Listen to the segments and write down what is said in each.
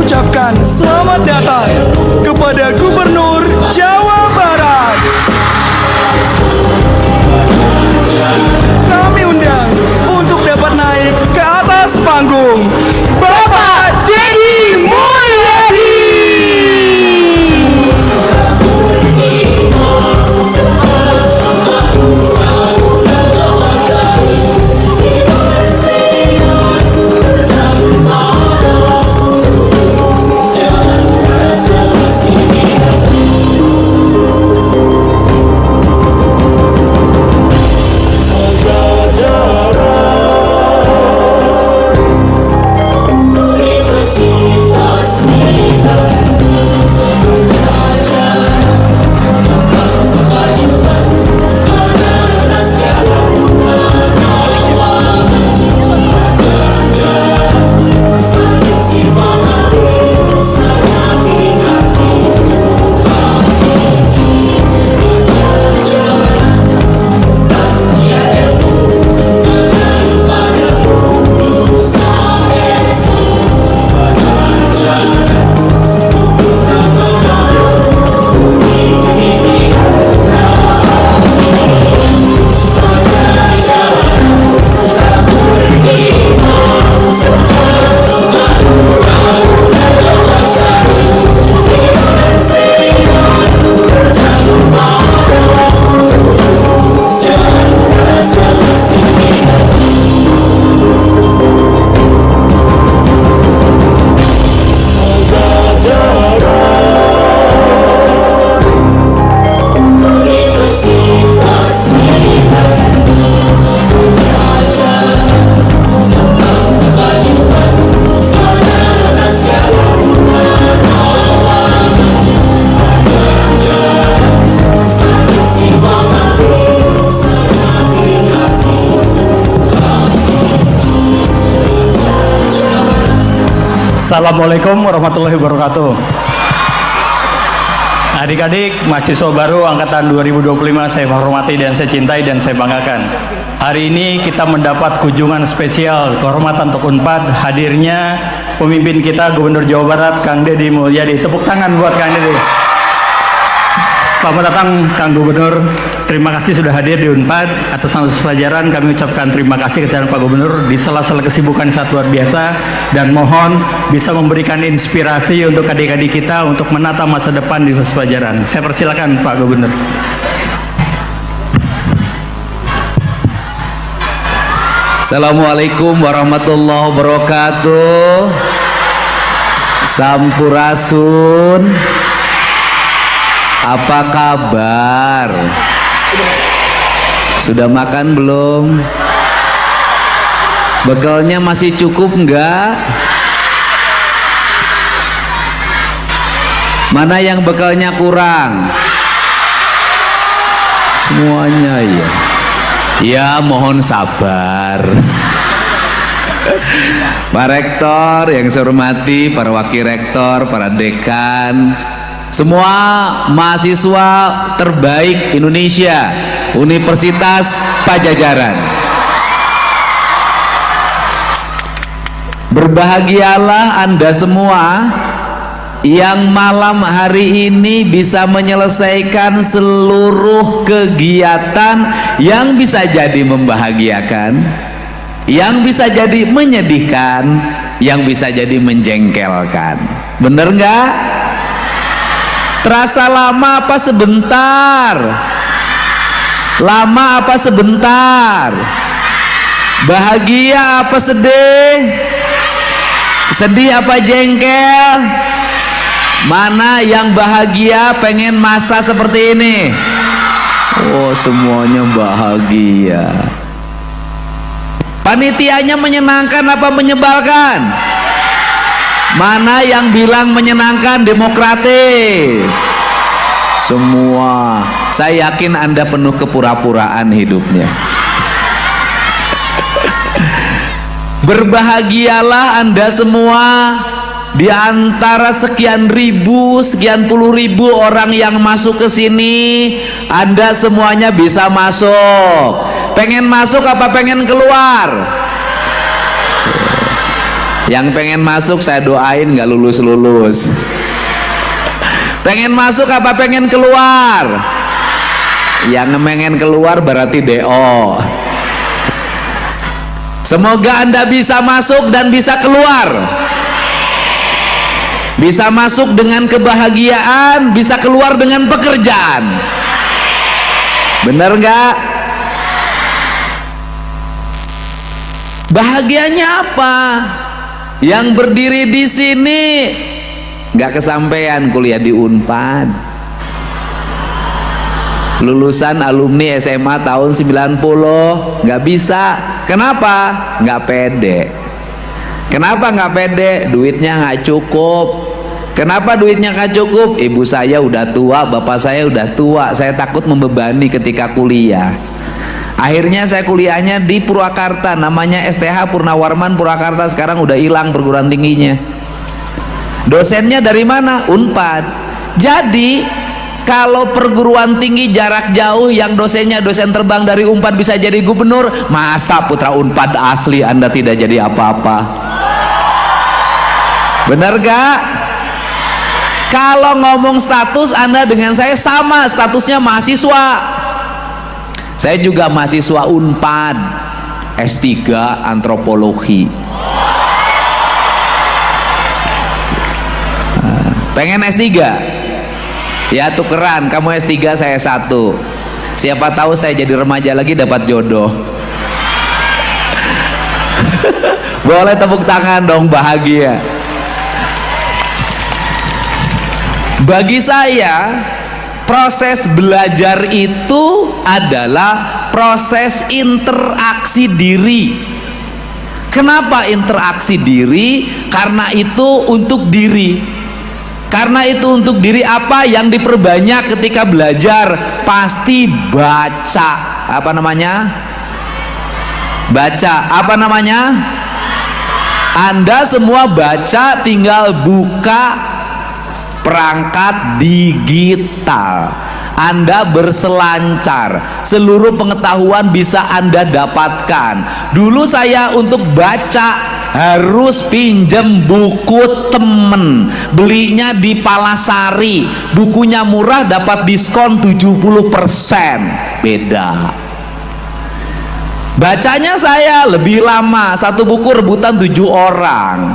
mengucapkan selamat datang kepada Gubernur Jawa Barat. Kami undang untuk dapat naik ke atas panggung Bapak Deddy Mulyadi. Assalamualaikum warahmatullahi wabarakatuh. Adik-adik mahasiswa baru angkatan 2025 saya hormati dan saya cintai dan saya banggakan. Hari ini kita mendapat kunjungan spesial kehormatan untuk Unpad hadirnya pemimpin kita Gubernur Jawa Barat Kang Deddy Mulyadi. Tepuk tangan buat Kang Deddy. Selamat datang Kang Gubernur. Terima kasih sudah hadir di Unpad. Atas nama pelajaran kami ucapkan terima kasih kepada Pak Gubernur di sela-sela kesibukan sangat luar biasa, dan mohon bisa memberikan inspirasi untuk adik-adik kita untuk menata masa depan di pelajaran. Saya persilakan Pak Gubernur. Assalamualaikum warahmatullahi wabarakatuh. Sampurasun. Apa kabar? Sudah makan belum? Bekalnya masih cukup enggak? Mana yang bekalnya kurang? Semuanya ya. Ya, mohon sabar. Pak Rektor yang saya hormati, para wakil rektor, para dekan, semua mahasiswa terbaik Indonesia, Universitas Pajajaran. Berbahagialah Anda semua yang malam hari ini bisa menyelesaikan seluruh kegiatan yang bisa jadi membahagiakan, yang bisa jadi menyedihkan, yang bisa jadi menjengkelkan. Bener nggak? Terasa lama apa sebentar? Lama apa sebentar? Bahagia apa sedih? Sedih apa jengkel? Mana yang bahagia pengen masa seperti ini? Oh, semuanya bahagia. Panitianya menyenangkan apa menyebalkan? Mana yang bilang menyenangkan, demokratis? Semua. Saya yakin Anda penuh kepura-puraan hidupnya. Berbahagialah Anda semua di antara sekian ribu, sekian puluh ribu orang yang masuk ke sini. Anda semuanya bisa masuk. Pengen masuk apa pengen keluar? Yang pengen masuk saya doain nggak lulus-lulus. Pengen masuk apa pengen keluar? Yang pengen keluar berarti DO. Semoga Anda bisa masuk dan bisa keluar. Bisa masuk dengan kebahagiaan, bisa keluar dengan pekerjaan. Bener nggak? Bahagianya apa? Yang berdiri di sini nggak kesampaian kuliah di Unpad. Lulusan alumni SMA tahun 90 nggak bisa. Kenapa? Nggak pede. Kenapa nggak pede? Duitnya nggak cukup. Kenapa duitnya nggak cukup? Ibu saya udah tua, bapak saya udah tua. Saya takut membebani ketika kuliah. Akhirnya saya kuliahnya di Purwakarta, namanya STH Purnawarman Purwakarta. Sekarang udah hilang perguruan tingginya. Dosennya dari mana? Unpad. Jadi kalau perguruan tinggi jarak jauh yang dosennya dosen terbang dari Unpad bisa jadi gubernur, masa putra Unpad asli Anda tidak jadi apa-apa? Benar gak? Kalau ngomong status, Anda dengan saya sama statusnya mahasiswa. Saya juga mahasiswa Unpad, S3 antropologi. Pengen S3? Ya tukeran, kamu S3 saya S1. Siapa tahu saya jadi remaja lagi dapat jodoh. Boleh tepuk tangan dong, bahagia. Bagi saya proses belajar itu adalah proses interaksi diri. Kenapa interaksi diri? Karena itu untuk diri. Karena itu untuk diri apa yang diperbanyak ketika belajar? Pasti baca. Apa namanya? Baca. Apa namanya? Anda semua baca, tinggal buka perangkat digital. Anda berselancar, seluruh pengetahuan bisa Anda dapatkan. Dulu saya untuk baca harus pinjem buku temen, belinya di Palasari, bukunya murah dapat diskon 70%. Beda. Bacanya saya lebih lama, satu buku rebutan 7 orang,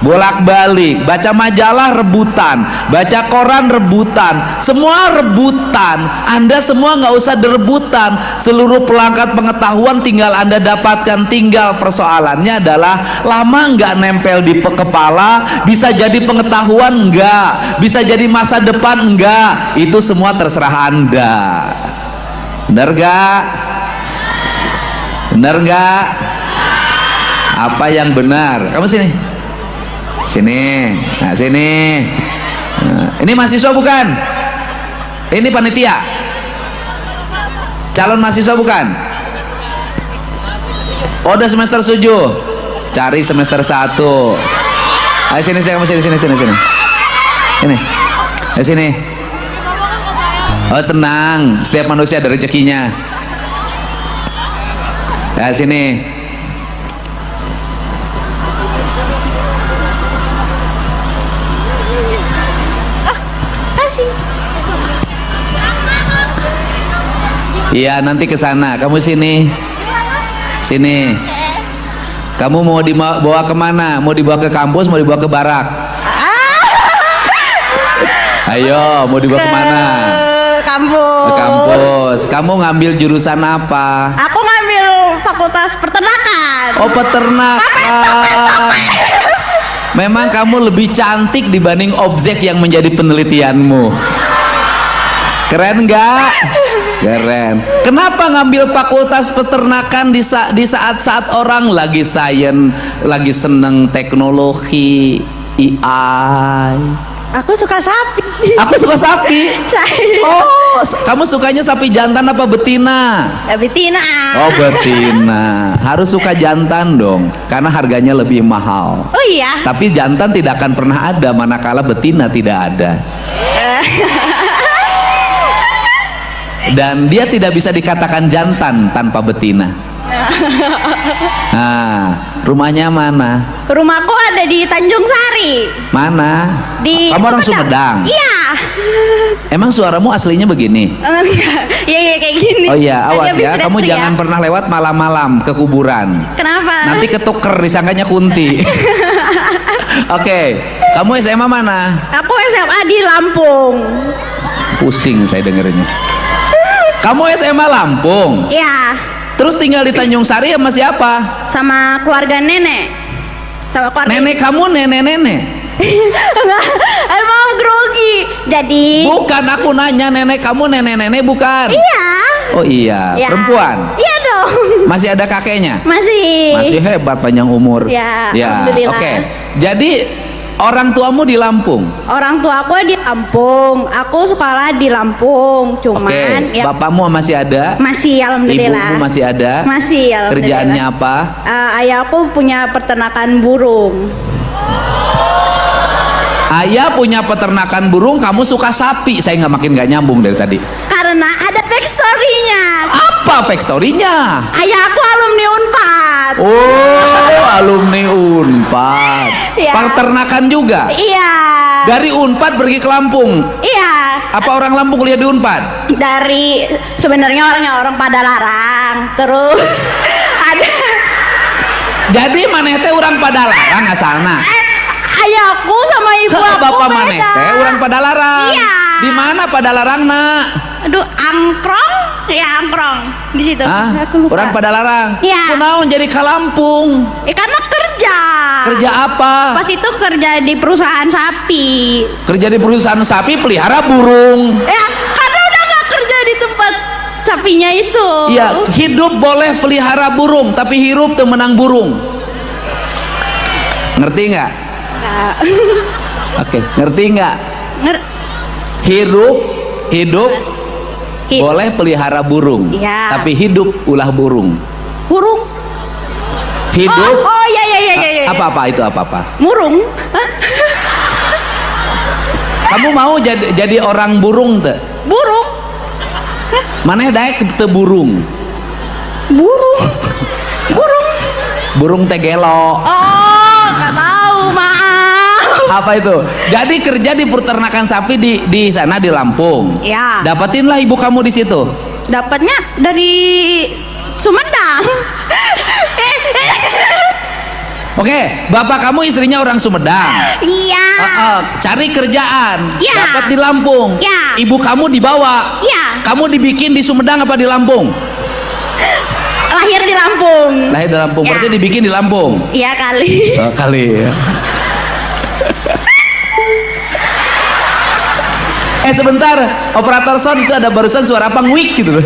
bolak-balik. Baca majalah rebutan, baca koran rebutan, semua rebutan. Anda semua nggak usah direbutan, seluruh perangkat pengetahuan tinggal Anda dapatkan. Tinggal persoalannya adalah lama nggak nempel di kepala, bisa jadi pengetahuan nggak, bisa jadi masa depan nggak, itu semua terserah Anda. Benar nggak? Benar nggak? Apa yang benar? Kamu sini. Sini, nah sini. Nah, ini mahasiswa bukan? Ini panitia. Calon mahasiswa bukan? Oh, udah semester 7. Cari semester 1. Ayo sini, saya kamu sini. Ini. Ayo sini. Oh, tenang, setiap manusia ada rezekinya. Ya sini. Iya, nanti ke sana. Kamu sini. Sini. Kamu mau dibawa kemana? Mau dibawa ke kampus, mau dibawa ke barak? Ayo, mau dibawa kemana? Kampus. Ke kampus. Kamu ngambil jurusan apa? Aku ngambil Fakultas Peternakan. Oh, peternakan. Memang kamu lebih cantik dibanding objek yang menjadi penelitianmu. Keren nggak? Keren. Kenapa ngambil Fakultas Peternakan di saat-saat orang lagi sains, lagi seneng teknologi, AI? Aku suka sapi. Aku suka sapi. Oh, kamu sukanya sapi jantan apa betina? Betina. Oh, betina. Harus suka jantan dong, karena harganya lebih mahal. Oh iya. Tapi jantan tidak akan pernah ada manakala betina tidak ada. Dan dia tidak bisa dikatakan jantan tanpa betina. Nah, Rumahnya mana? Rumahku ada di Tanjung Sari. Mana? Di Kamu orang Sumedang? Iya. Emang suaramu aslinya begini? Iya kayak gini. Oh iya, awas Tadi ya. habis Kamu teriak-teriak. jangan pernah lewat malam-malam ke kuburan. Kenapa? Nanti ketuker disangkanya kunti. Oke, kamu SMA mana? Aku SMA di Lampung. Pusing saya dengerinnya. Kamu SMA Lampung. Iya. Terus tinggal di Tanjung Sari sama siapa? Sama keluarga nenek. Sama keluarga. Nenek kamu nenek-nenek? Enggak, emang grogi. Jadi. Bukan, aku nanya nenek kamu nenek-nenek bukan? Iya. Oh iya, Ya. perempuan. Iya dong. Masih ada kakeknya? Masih. Masih hebat panjang umur. Ya, alhamdulillah. Oke. Jadi orang tuamu di Lampung. Orang tua aku di Lampung. Aku sekolah di Lampung. Cuman Oke. ya Bapakmu masih ada? masih alhamdulillah. Ibumu masih ada? Masih alhamdulillah. Kerjaannya apa? Ayahku punya peternakan burung. Ayah punya peternakan burung, kamu suka sapi. Saya nggak nyambung dari tadi. Karena ada backstory-nya. Apa backstory-nya? Ayahku alumni Unpad. Oh, alumni Unpad. Ya. Peternakan juga. Iya. Dari Unpad pergi ke Lampung. Iya. Apa orang Lampung kuliah di Unpad? Dari sebenarnya orangnya orang Padalarang. Terus ada Jadi maneh teh orang Padalarang asalna. ayahku sama ibu aku Bapak beda. maneh teh orang Padalarang. Iya. Di mana Padalarang, Nak? Aduh, angkrong? Ya, angkrong. Di situ. Ah, Aku lupa. orang Padalarang. Iya. Kunaon jadi ke Lampung? Karena kerja. Kerja apa? Pas itu kerja di perusahaan sapi. Kerja di perusahaan sapi, pelihara burung. Ya, karena udah gak kerja di tempat sapinya itu. Iya, hidup boleh pelihara burung, tapi hirup teu menang burung. Ngerti nggak? Nggak. Oke, ngerti nggak? Nger- Hidup Hid- boleh pelihara burung, Iya. tapi hidup ulah burung. Burung. Hidup Oh iya. apa-apa itu apa-apa. Murung. Hah? Kamu mau jadi orang burung teu? Burung. Maneh daek teu burung. Burung. Burung. Burung teh gelo. Oh, nggak tahu, maaf. Apa itu? Jadi kerja di peternakan sapi di sana di Lampung. Ya. Dapetinlah ibu kamu di situ. Dapatnya dari Sumedang. Oke, bapak kamu istrinya orang Sumedang. Iya. Cari kerjaan, Ya. dapat di Lampung. Ya. Ibu kamu dibawa. Ya. Kamu dibikin di Sumedang apa di Lampung? Lahir di Lampung. Lahir di Lampung, Ya. berarti dibikin di Lampung. Iya kali. Kali ya. Sebentar, operator sound itu ada barusan suara apa nguik gitu loh.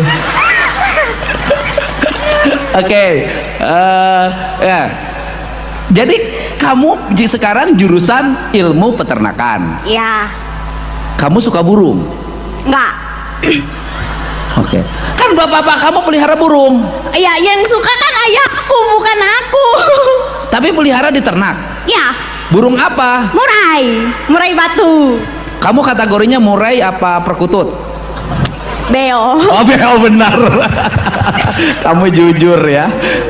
Oke, ya. Jadi kamu sekarang jurusan ilmu peternakan. Iya. Kamu suka burung? Enggak. Oke. Kan bapak-bapak kamu pelihara burung, Ya, yang suka kan ayahku, bukan aku. tapi pelihara di ternak. Ya, Burung apa? murai batu. Kamu kategorinya murai apa perkutut? Beo. Oh, benar. Kamu jujur ya.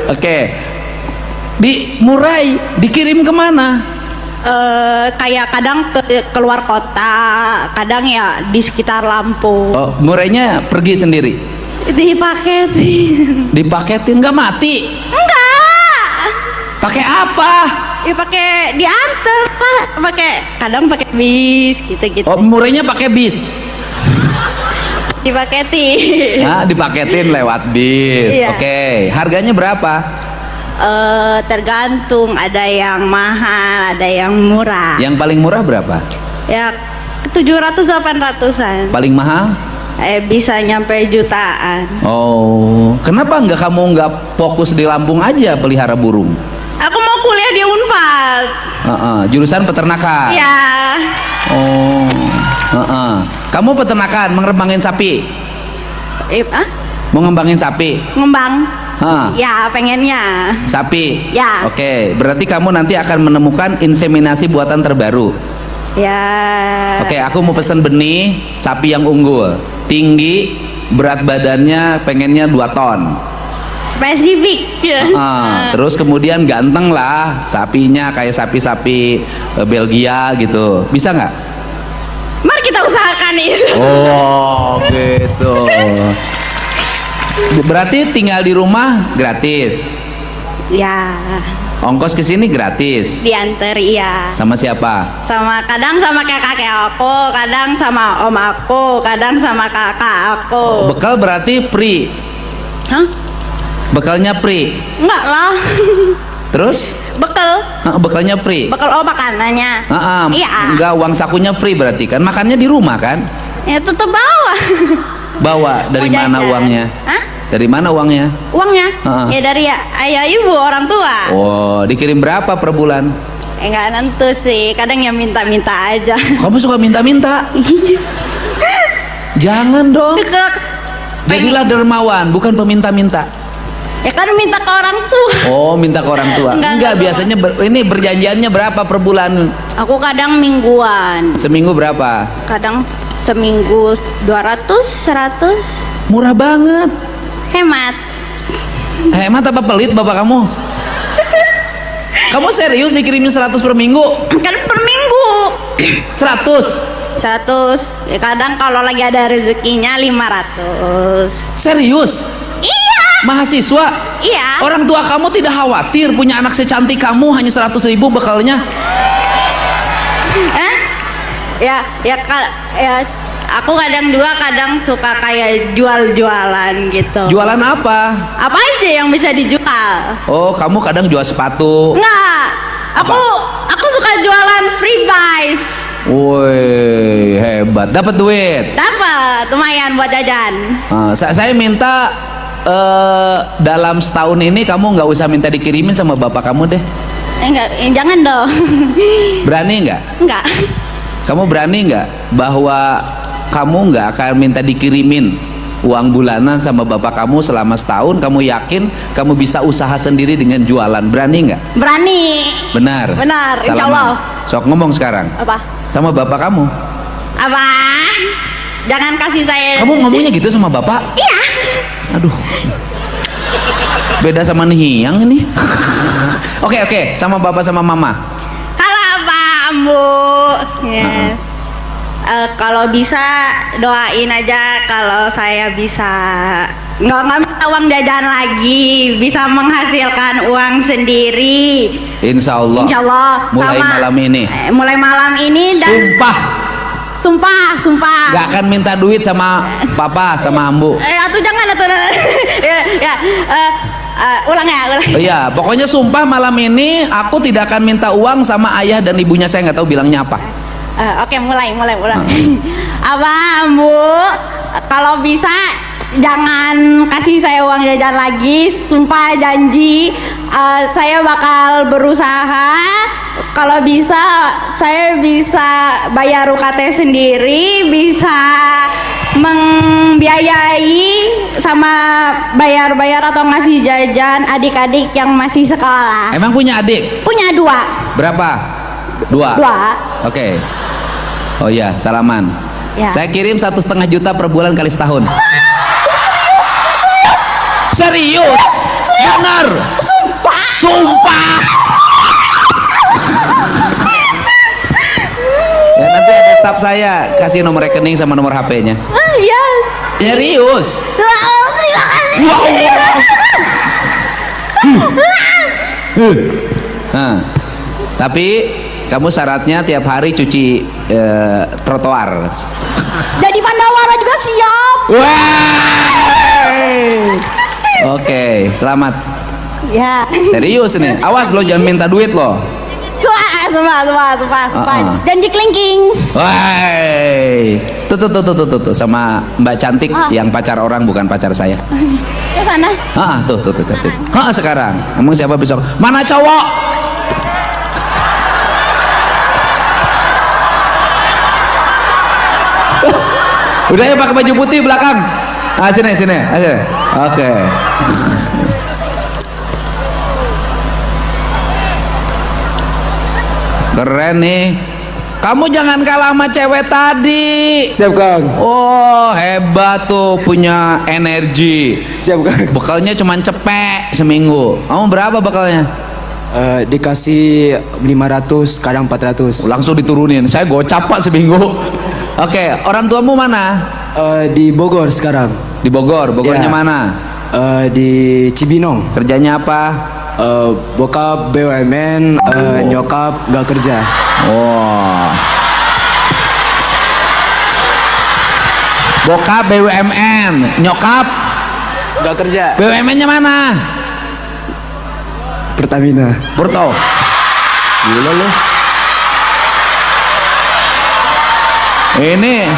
Oke. Di murai dikirim kemana? Kayak kadang keluar kota, kadang ya di sekitar Lampung. Oh, murainya pergi sendiri. Dipaketin. Dipaketin nggak mati? Enggak. Pakai apa? Ya pakai diantar lah, kadang pakai bis gitu-gitu. Oh, murainya pakai bis. Dipaketin. Nah, dipaketin lewat bis. Iya. Oke. Harganya berapa? Tergantung, ada yang mahal, ada yang murah. Yang paling murah berapa? Ya 700-800an. Paling mahal? Bisa nyampe jutaan. Oh, kenapa kamu nggak fokus di Lampung aja pelihara burung? Aku mau kuliah di Unpad. Jurusan peternakan. Ya. Oh, kamu peternakan, mengembangin sapi, mau ngembangin sapi, Ngembang. Ah. Ya, pengennya. sapi. Ya. Oke, berarti kamu nanti akan menemukan inseminasi buatan terbaru. Ya. Oke, aku mau pesen benih sapi yang unggul, tinggi, berat badannya pengennya 2 ton. spesifik ya. Terus kemudian ganteng lah, sapinya kayak sapi-sapi Belgia gitu, bisa nggak? Mari kita usahakan itu. Oh gitu. Berarti tinggal di rumah gratis, Ya, ongkos ke sini gratis. diantar iya. Sama siapa? Kadang sama kakek aku, kadang sama om aku, kadang sama kakak aku. Bekal berarti free. Hah? Bekalnya free. Enggak lah. Terus? Bekal, Bekalnya free. bekal makanannya. Iya. Enggak, uang sakunya free berarti kan? Makannya di rumah kan? Ya tetep bawa. Bawa dari Mau mana jajan. uangnya? Hah? Dari mana uangnya? Uangnya? Heeh. Ya dari ayah ibu orang tua. Oh, dikirim berapa per bulan? Enggak nentu sih, kadang yang minta-minta aja. Kamu suka minta-minta? Jangan dong. Jadilah dermawan, bukan peminta-minta. Ya kan minta ke orang tua. Oh, minta ke orang tua. Enggak, Biasanya ini berjanjiannya berapa per bulan? Aku kadang mingguan, Seminggu berapa? kadang seminggu 200, 100. Murah banget. Hemat. Hemat apa pelit bapak kamu? Kamu serius dikirimin 100 per minggu? Kan per minggu. 100? 100. Ya kadang kalau lagi ada rezekinya 500. Serius? Iya. Mahasiswa? Iya. Orang tua kamu tidak khawatir punya anak secantik kamu hanya 100.000 bekalnya? Ya, aku kadang suka kayak jual-jualan gitu. Jualan apa? Apa aja yang bisa dijual? Oh, kamu kadang jual sepatu. Enggak. Aku suka jualan free buys. Woi, hebat. Dapat duit. Dapat, lumayan buat jajan. Saya minta dalam setahun ini kamu nggak usah minta dikirimin sama bapak kamu deh. Enggak, jangan dong. Berani nggak? Enggak. Kamu berani nggak bahwa kamu nggak akan minta dikirimin uang bulanan sama bapak kamu selama setahun? Kamu yakin kamu bisa usaha sendiri dengan jualan? Berani nggak? Berani. Benar. Benar, insya Salaman. Allah. Sok ngomong sekarang Apa? sama bapak kamu. Apa? Jangan kasih saya. Kamu ngomongnya gitu sama bapak? Iya. Aduh. Beda sama Nihiyang ini. Oke, sama bapak sama mama. Halo Pak Ambu. Yes. Kalau bisa doain aja kalau saya bisa nggak minta uang jajan lagi, bisa menghasilkan uang sendiri. Insya Allah. Insya Allah. Mulai malam ini. Mulai malam ini dan sumpah. Gak akan minta duit sama papa sama ambu. Atuh jangan atuh. Ulang. Oh iya, pokoknya sumpah malam ini aku tidak akan minta uang sama ayah dan ibunya. Saya nggak tahu bilangnya apa. Oke, mulai. Abang, Bu, kalau bisa jangan kasih saya uang jajan lagi. Sumpah janji, saya bakal berusaha. Kalau bisa, saya bisa bayar UKT sendiri, bisa membiayai sama bayar-bayar atau ngasih jajan adik-adik yang masih sekolah. Emang punya adik? Punya 2. Berapa? 2. Oke. Oh iya, salaman. Ya. Saya kirim 1,5 juta per bulan kali setahun. Serius? Benar? Sumpah. Ya, nanti ada staf saya kasih nomor rekening sama nomor HP-nya. Iya. Serius? Terima kasih. Tapi kamu syaratnya tiap hari cuci trotoar. Jadi Pandawara juga siap. Oke, selamat. Ya. Serius nih, awas lo jangan minta duit lo. Sumpah. Janji kelingking. Wah, tuh sama Mbak cantik yang pacar orang bukan pacar saya. Ke sana. Tuh cantik. Sekarang, emang siapa besok? Mana cowok? Udah ya pakai baju putih belakang. Sini. Oke. Keren nih. Kamu jangan kalah sama cewek tadi. Siap Kang. Oh, hebat tuh, punya energi. Siap Kang. Bekalnya cuma cepek seminggu. Kamu berapa bekalnya? Dikasih 500, kadang 400. Langsung diturunin. Saya gocap Pak seminggu. Oke, orang tuamu mana? Di Bogor sekarang. Di Bogor. Bogornya Ya. mana? Di Cibinong. Kerjanya apa? Bokap BUMN, nyokap gak kerja. Oh. Bokap BUMN, nyokap Gak kerja. BUMN-nya mana? Pertamina. Porto. Gila lu. Ini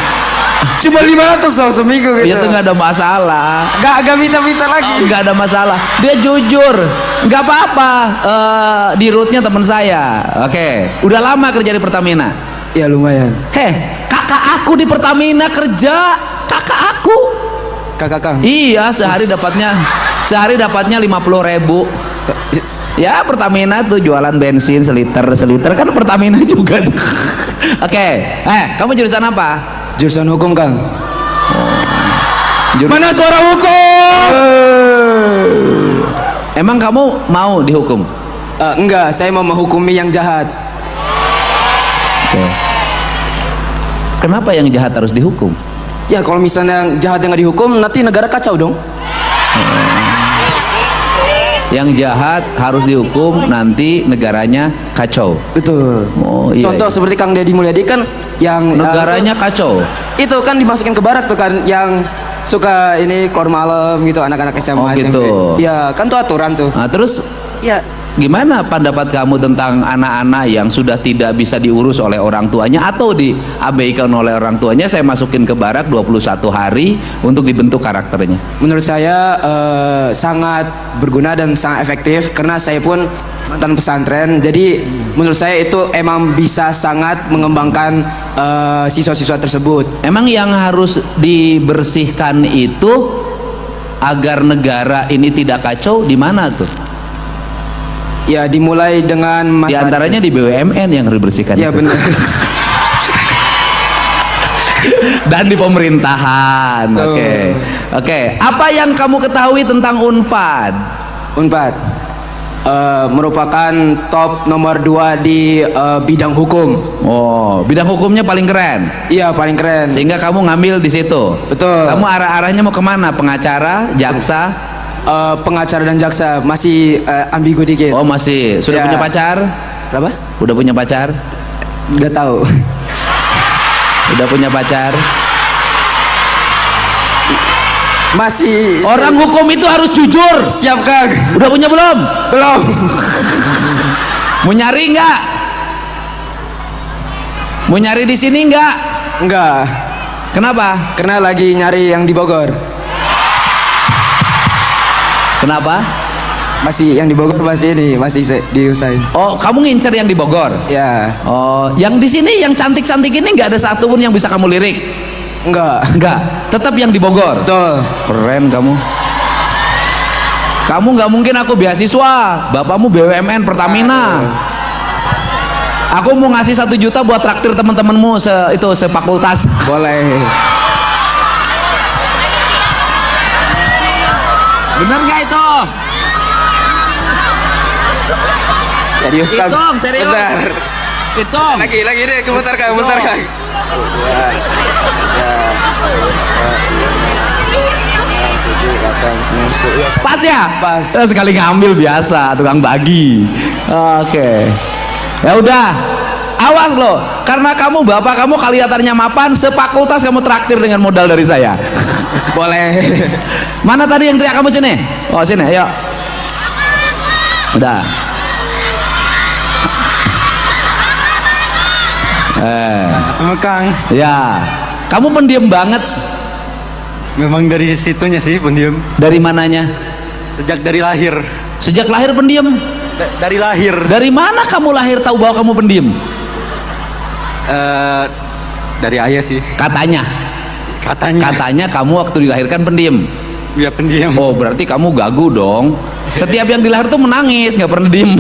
Cuma 500 seminggu gitu. dia tuh nggak ada masalah. Gak minta-minta lagi. Nggak ada masalah. Dia jujur. Nggak apa-apa. Di rootnya teman saya. Oke. Udah lama kerja di Pertamina. Ya lumayan. Heh, kakak aku di Pertamina kerja. Kakak aku. Kakak Kang. Iya, sehari dapatnya 50.000. Ya, Pertamina tuh jualan bensin seliter kan Pertamina juga tuh. Oke. Kamu jurusan apa? Jurusan hukum Kang. Mana suara hukum? Emang kamu mau dihukum? Enggak, saya mau menghukumi yang jahat. Oke. Kenapa yang jahat harus dihukum? Ya kalau misalnya yang jahat yang nggak dihukum, nanti negara kacau dong. Yang jahat harus dihukum, nanti negaranya kacau. Betul. Oh iya. Contoh iya. seperti Kang Deddy Mulyadi kan yang Negaranya kacau. itu kan dimasukin ke barak tuh kan, yang suka ini keluar malam gitu, anak-anak SMA Oh, SMP. gitu. Ya kan tuh aturan tuh. Nah, terus Ya gimana pendapat kamu tentang anak-anak yang sudah tidak bisa diurus oleh orang tuanya atau diabaikan oleh orang tuanya? Saya masukin ke barak 21 hari untuk dibentuk karakternya. menurut saya sangat berguna dan sangat efektif karena saya pun mantan pesantren. Jadi menurut saya itu emang bisa sangat mengembangkan siswa-siswa tersebut. Emang yang harus dibersihkan itu agar negara ini tidak kacau di mana tuh? Ya dimulai dengan Di masa antaranya di BUMN yang harus dibersihkan. Ya itu. benar. Dan di pemerintahan. Tuh. Oke. Apa yang kamu ketahui tentang Unpad? Unpad merupakan top nomor 2 di bidang hukum. Oh, bidang hukumnya paling keren. Iya paling keren. Sehingga kamu ngambil di situ. Betul. Kamu arahnya mau kemana? Pengacara, jaksa? Pengacara dan jaksa masih ambigu dikit. Oh masih. Sudah Ya. punya pacar? Apa? Udah punya pacar? Gak tahu. Udah punya pacar? Masih. Orang hukum itu harus jujur. Siap Kang. Udah punya belum? Belum. Mau nyari nggak? Mau nyari di sini nggak? Enggak. Kenapa? Karena lagi nyari yang di Bogor. Kenapa? Masih yang di Bogor masih diusahain. Oh, kamu ngincer yang di Bogor? Ya. Oh, yang di sini yang cantik-cantik ini nggak ada satupun yang bisa kamu lirik? Enggak. Nggak. Tetap yang di Bogor. Betul. Keren kamu. Kamu nggak mungkin aku beasiswa. Bapakmu BUMN Pertamina. Aku mau ngasih 1 juta buat traktir teman-temanmu sefakultas. Boleh. Bener nggak itu? Serius Kang. Hitung, serius. Bentar. Hitung. Lagi deh, bentar Kang, bentar Kang. Pas ya? Pas. Sekali ngambil biasa, tukang bagi. Oke. Ya udah. Awas loh, karena bapak kamu kelihatannya mapan, sefakultas kamu traktir dengan modal dari saya. Boleh. Mana tadi yang teriak kamu sini? Oh sini, ayo. Udah. Sama Kang, Ya. Kamu pendiam banget. memang dari situnya sih pendiam. Dari mananya? Sejak dari lahir. Sejak lahir pendiam. Dari lahir. Dari mana kamu lahir tahu bahwa kamu pendiam? Dari ayah sih. Katanya. Katanya kamu waktu dilahirkan pendiam. Ya pendiam. Oh berarti kamu gagu dong. Setiap yang dilahir tuh menangis, nggak pernah diem.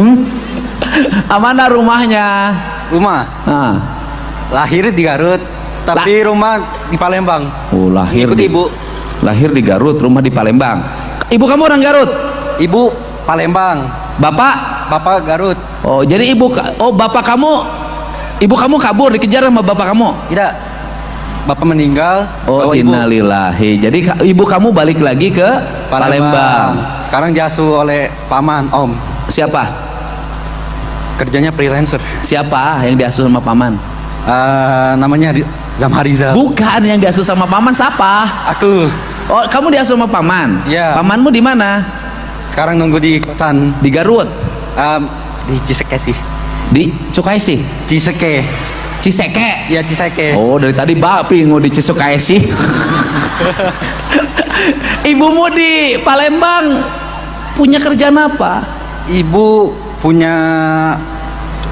Amana rumahnya. Rumah Nah, lahir di Garut, tapi rumah di Palembang. Oh, lahir Ikut di ibu. Lahir di Garut, rumah di Palembang. Ibu kamu orang Garut? Ibu Palembang, Bapak? bapak Garut. Oh, jadi bapak kamu, ibu kamu kabur dikejar sama bapak kamu? Tidak, bapak meninggal. Oh, bawa ibu innalillahi. Jadi ibu kamu balik lagi ke Palembang. Sekarang diasuh oleh paman, om. Siapa? Kerjanya freelancer. Siapa yang diasuh sama paman? Namanya Zamhariza. Bukan, yang diasuh sama paman siapa? Aku Oh, kamu diasuh sama paman? Iya. Pamanmu di mana? sekarang nunggu di kosan. Di Garut? Di Ciseke sih. Di Cukaisi? Ciseke. Ciseke? Ya Ciseke. Oh, dari tadi bapi mau di Cisukaisi. Ibumu di Palembang punya kerjaan apa? Ibu punya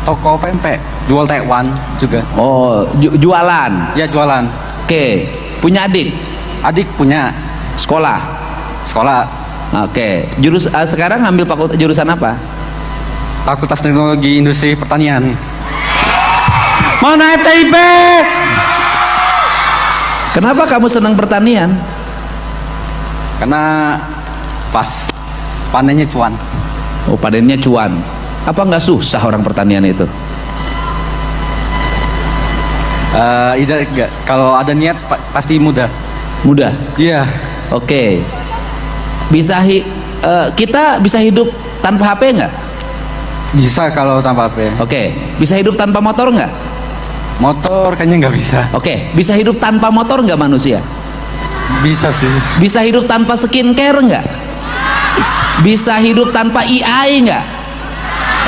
toko pempek, jual Taiwan juga. Oh, jualan. Ya jualan. Oke. Punya adik? Adik punya Sekolah? sekolah Oke. Sekarang ambil jurusan apa? Fakultas Teknologi Industri Pertanian. Mana FTIP? Kenapa kamu senang pertanian? Karena pas panennya cuan. Oh, panennya cuan. Apa nggak susah orang pertanian itu? Enggak. Kalau ada niat pasti mudah. Mudah. Iya. Oke. Kita bisa hidup tanpa HP nggak? Bisa kalau tanpa HP. Oke. Bisa hidup tanpa motor nggak? Motor kayaknya nggak bisa. Oke. Bisa hidup tanpa motor nggak manusia? Bisa sih. Bisa hidup tanpa skincare nggak? Bisa hidup tanpa AI nggak?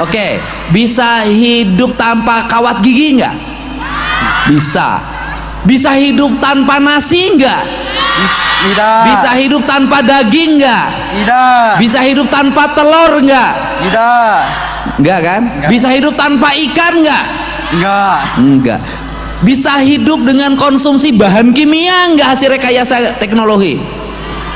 Oke. Bisa hidup tanpa kawat gigi nggak? Bisa. Bisa hidup tanpa nasi nggak? Tidak. Bisa hidup tanpa daging nggak? Tidak. Bisa hidup tanpa telur nggak? Tidak. Nggak kan? Bisa hidup tanpa ikan nggak? Enggak. Enggak. Bisa hidup dengan konsumsi bahan kimia nggak hasil rekayasa teknologi?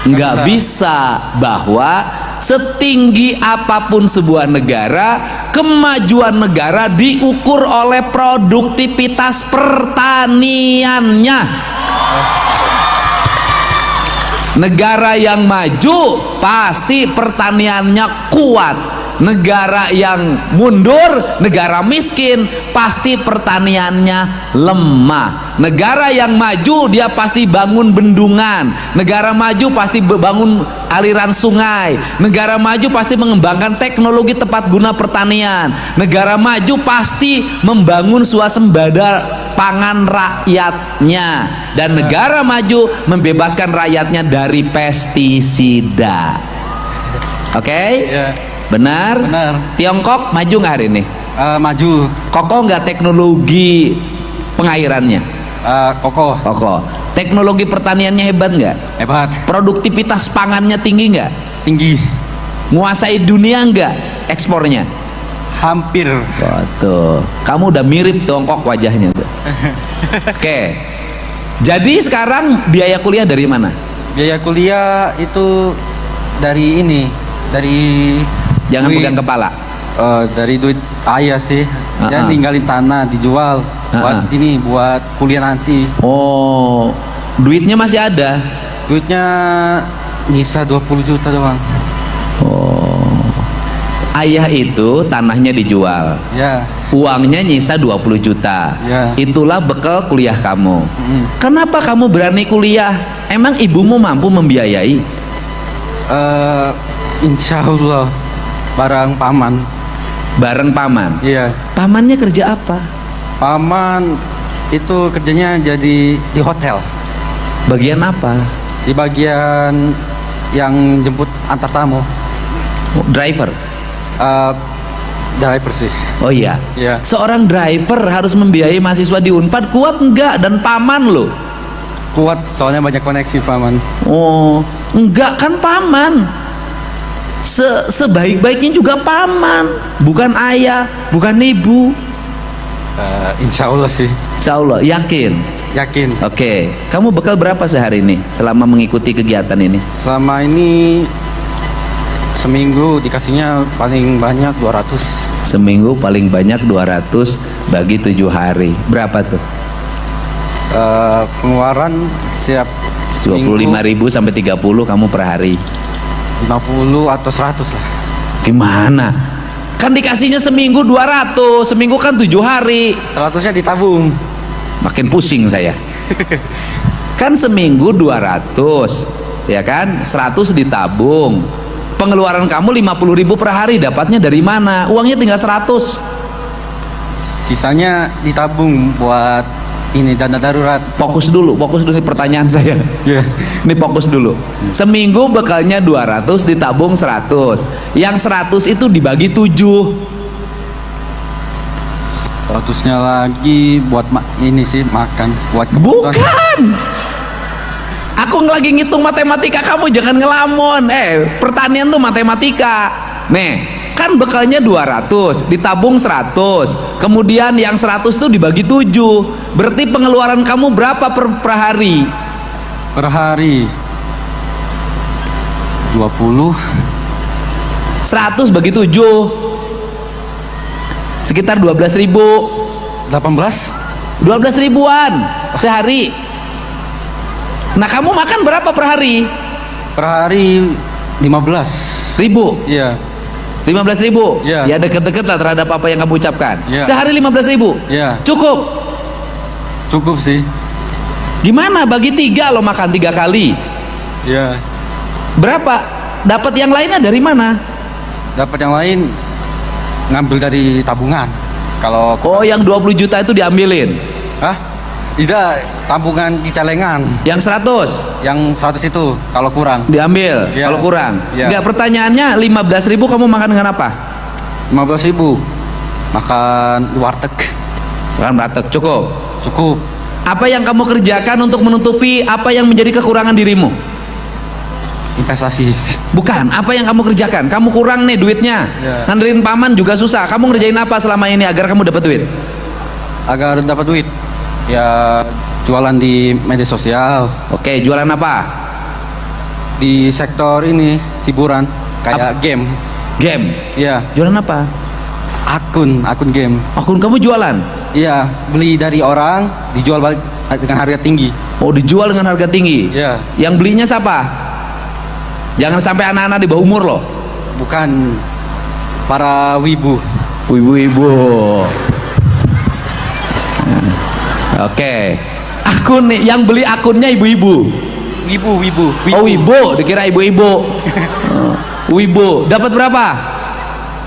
Nggak bisa. Bahwa setinggi apapun sebuah negara, kemajuan negara diukur oleh produktivitas pertaniannya. Negara yang maju pasti pertaniannya kuat. Negara yang mundur, negara miskin, pasti pertaniannya lemah. Negara yang maju dia pasti bangun bendungan. Negara maju pasti bangun aliran sungai. Negara maju pasti mengembangkan teknologi tepat guna pertanian. Negara maju pasti membangun swasembada pangan rakyatnya. Dan negara maju membebaskan rakyatnya dari pestisida. Oke? Ya. Benar? Benar. Tiongkok maju nggak hari ini? Maju. Kokoh nggak teknologi pengairannya? Kokoh. Kokoh. Teknologi pertaniannya hebat nggak? Hebat. Produktivitas pangannya tinggi nggak? Tinggi. Menguasai dunia nggak ekspornya? Hampir. Oh, tuh. Kamu udah mirip Tiongkok wajahnya tuh. Oke. Jadi sekarang biaya kuliah dari mana? Biaya kuliah itu dari ini, dari Jangan duit, pegang kepala. dari duit ayah sih. Dia ninggalin tanah dijual buat ini, buat kuliah nanti. Oh, duitnya masih ada? Duitnya nyisa 20 juta doang. Oh. Ayah itu tanahnya dijual. Ya. Uangnya nyisa 20 juta. Ya. Itulah bekal kuliah kamu. Kenapa kamu berani kuliah? Emang ibumu mampu membiayai? Insya Allah barang paman. Bareng paman. Iya. Pamannya kerja apa? Paman itu kerjanya jadi di hotel. Bagian apa? Di bagian yang jemput antar tamu. Driver. Driver sih. Oh iya. Iya. Seorang driver harus membiayai mahasiswa di Unpad, kuat enggak? Dan paman loh. Kuat soalnya banyak koneksi paman. Oh, enggak kan paman. Sebaik-baiknya juga paman, bukan ayah, bukan ibu. Insya Allah sih. Insya Allah, yakin. Yakin. Oke, kamu bekal berapa sehari ini selama mengikuti kegiatan ini? Selama ini seminggu dikasihnya paling banyak 200. Seminggu paling banyak 200 bagi 7 hari. Berapa tuh? Pengeluaran siap 25.000 sampai 30 kamu per hari. 50 atau 100 lah. Gimana? Kan dikasihnya seminggu 200, seminggu kan 7 hari. 100-nya ditabung. Makin pusing saya. Kan seminggu 200, ya kan? 100 ditabung. Pengeluaran kamu 50.000 per hari, dapatnya dari mana? Uangnya tinggal 100. Sisanya ditabung buat ini dana darurat. Fokus dulu nih pertanyaan saya. Iya. Ini fokus dulu. Seminggu bekalnya 200, ditabung 100. Yang 100 itu dibagi 7. 100-nya lagi buat ini sih makan, buat kebutuhan. Bukan. Aku lagi ngitung matematika, kamu jangan ngelamun. Pertanian tuh matematika. Nih, kan bekalnya 200, ditabung 100. Kemudian yang 100 itu dibagi 7. Berarti pengeluaran kamu berapa per hari? Per hari 20. 100 bagi 7 sekitar 12.000. 18. 12 ribuan sehari. Nah, kamu makan berapa per hari? Per hari 15. Ribu. Iya. 15.000. Iya. Ya deket-deket lah terhadap apa yang kamu ucapkan. Iya. Sehari 15.000. Iya. Cukup. Cukup sih. Gimana bagi 3 lo makan 3 kali? Iya. Berapa? Dapat yang lainnya dari mana? Dapat yang lain ngambil dari tabungan. Kalau Oh, yang 20 juta itu diambilin. Hah? Tidak, tabungan di celengan. Yang 100 Yang 100 itu kalau kurang. diambil. Iya. Kalau kurang. Iya. Enggak, pertanyaannya 15.000 kamu makan dengan apa? 15.000. Makan warteg. Makan beratek, cukup. Cukup. Apa yang kamu kerjakan untuk menutupi apa yang menjadi kekurangan dirimu? Investasi. Bukan, apa yang kamu kerjakan? Kamu kurang nih duitnya. Ya. Ngandelin paman juga susah. Kamu ngerjain apa selama ini agar kamu dapat duit? Agar dapat duit. Ya jualan di media sosial. Oke, jualan apa? Di sektor ini hiburan kayak game. Game. Iya, Jualan apa? akun game. Akun kamu jualan? Iya, beli dari orang, dijual balik dengan harga tinggi. Oh, dijual dengan harga tinggi. Iya. Yang belinya siapa? Jangan sampai anak-anak di bawah umur loh. Bukan para wibu. Ibu-ibu. Oke. Akun nih, yang beli akunnya ibu-ibu. Wibu. Oh, ibu, dikira ibu-ibu. Wibu, dapat berapa?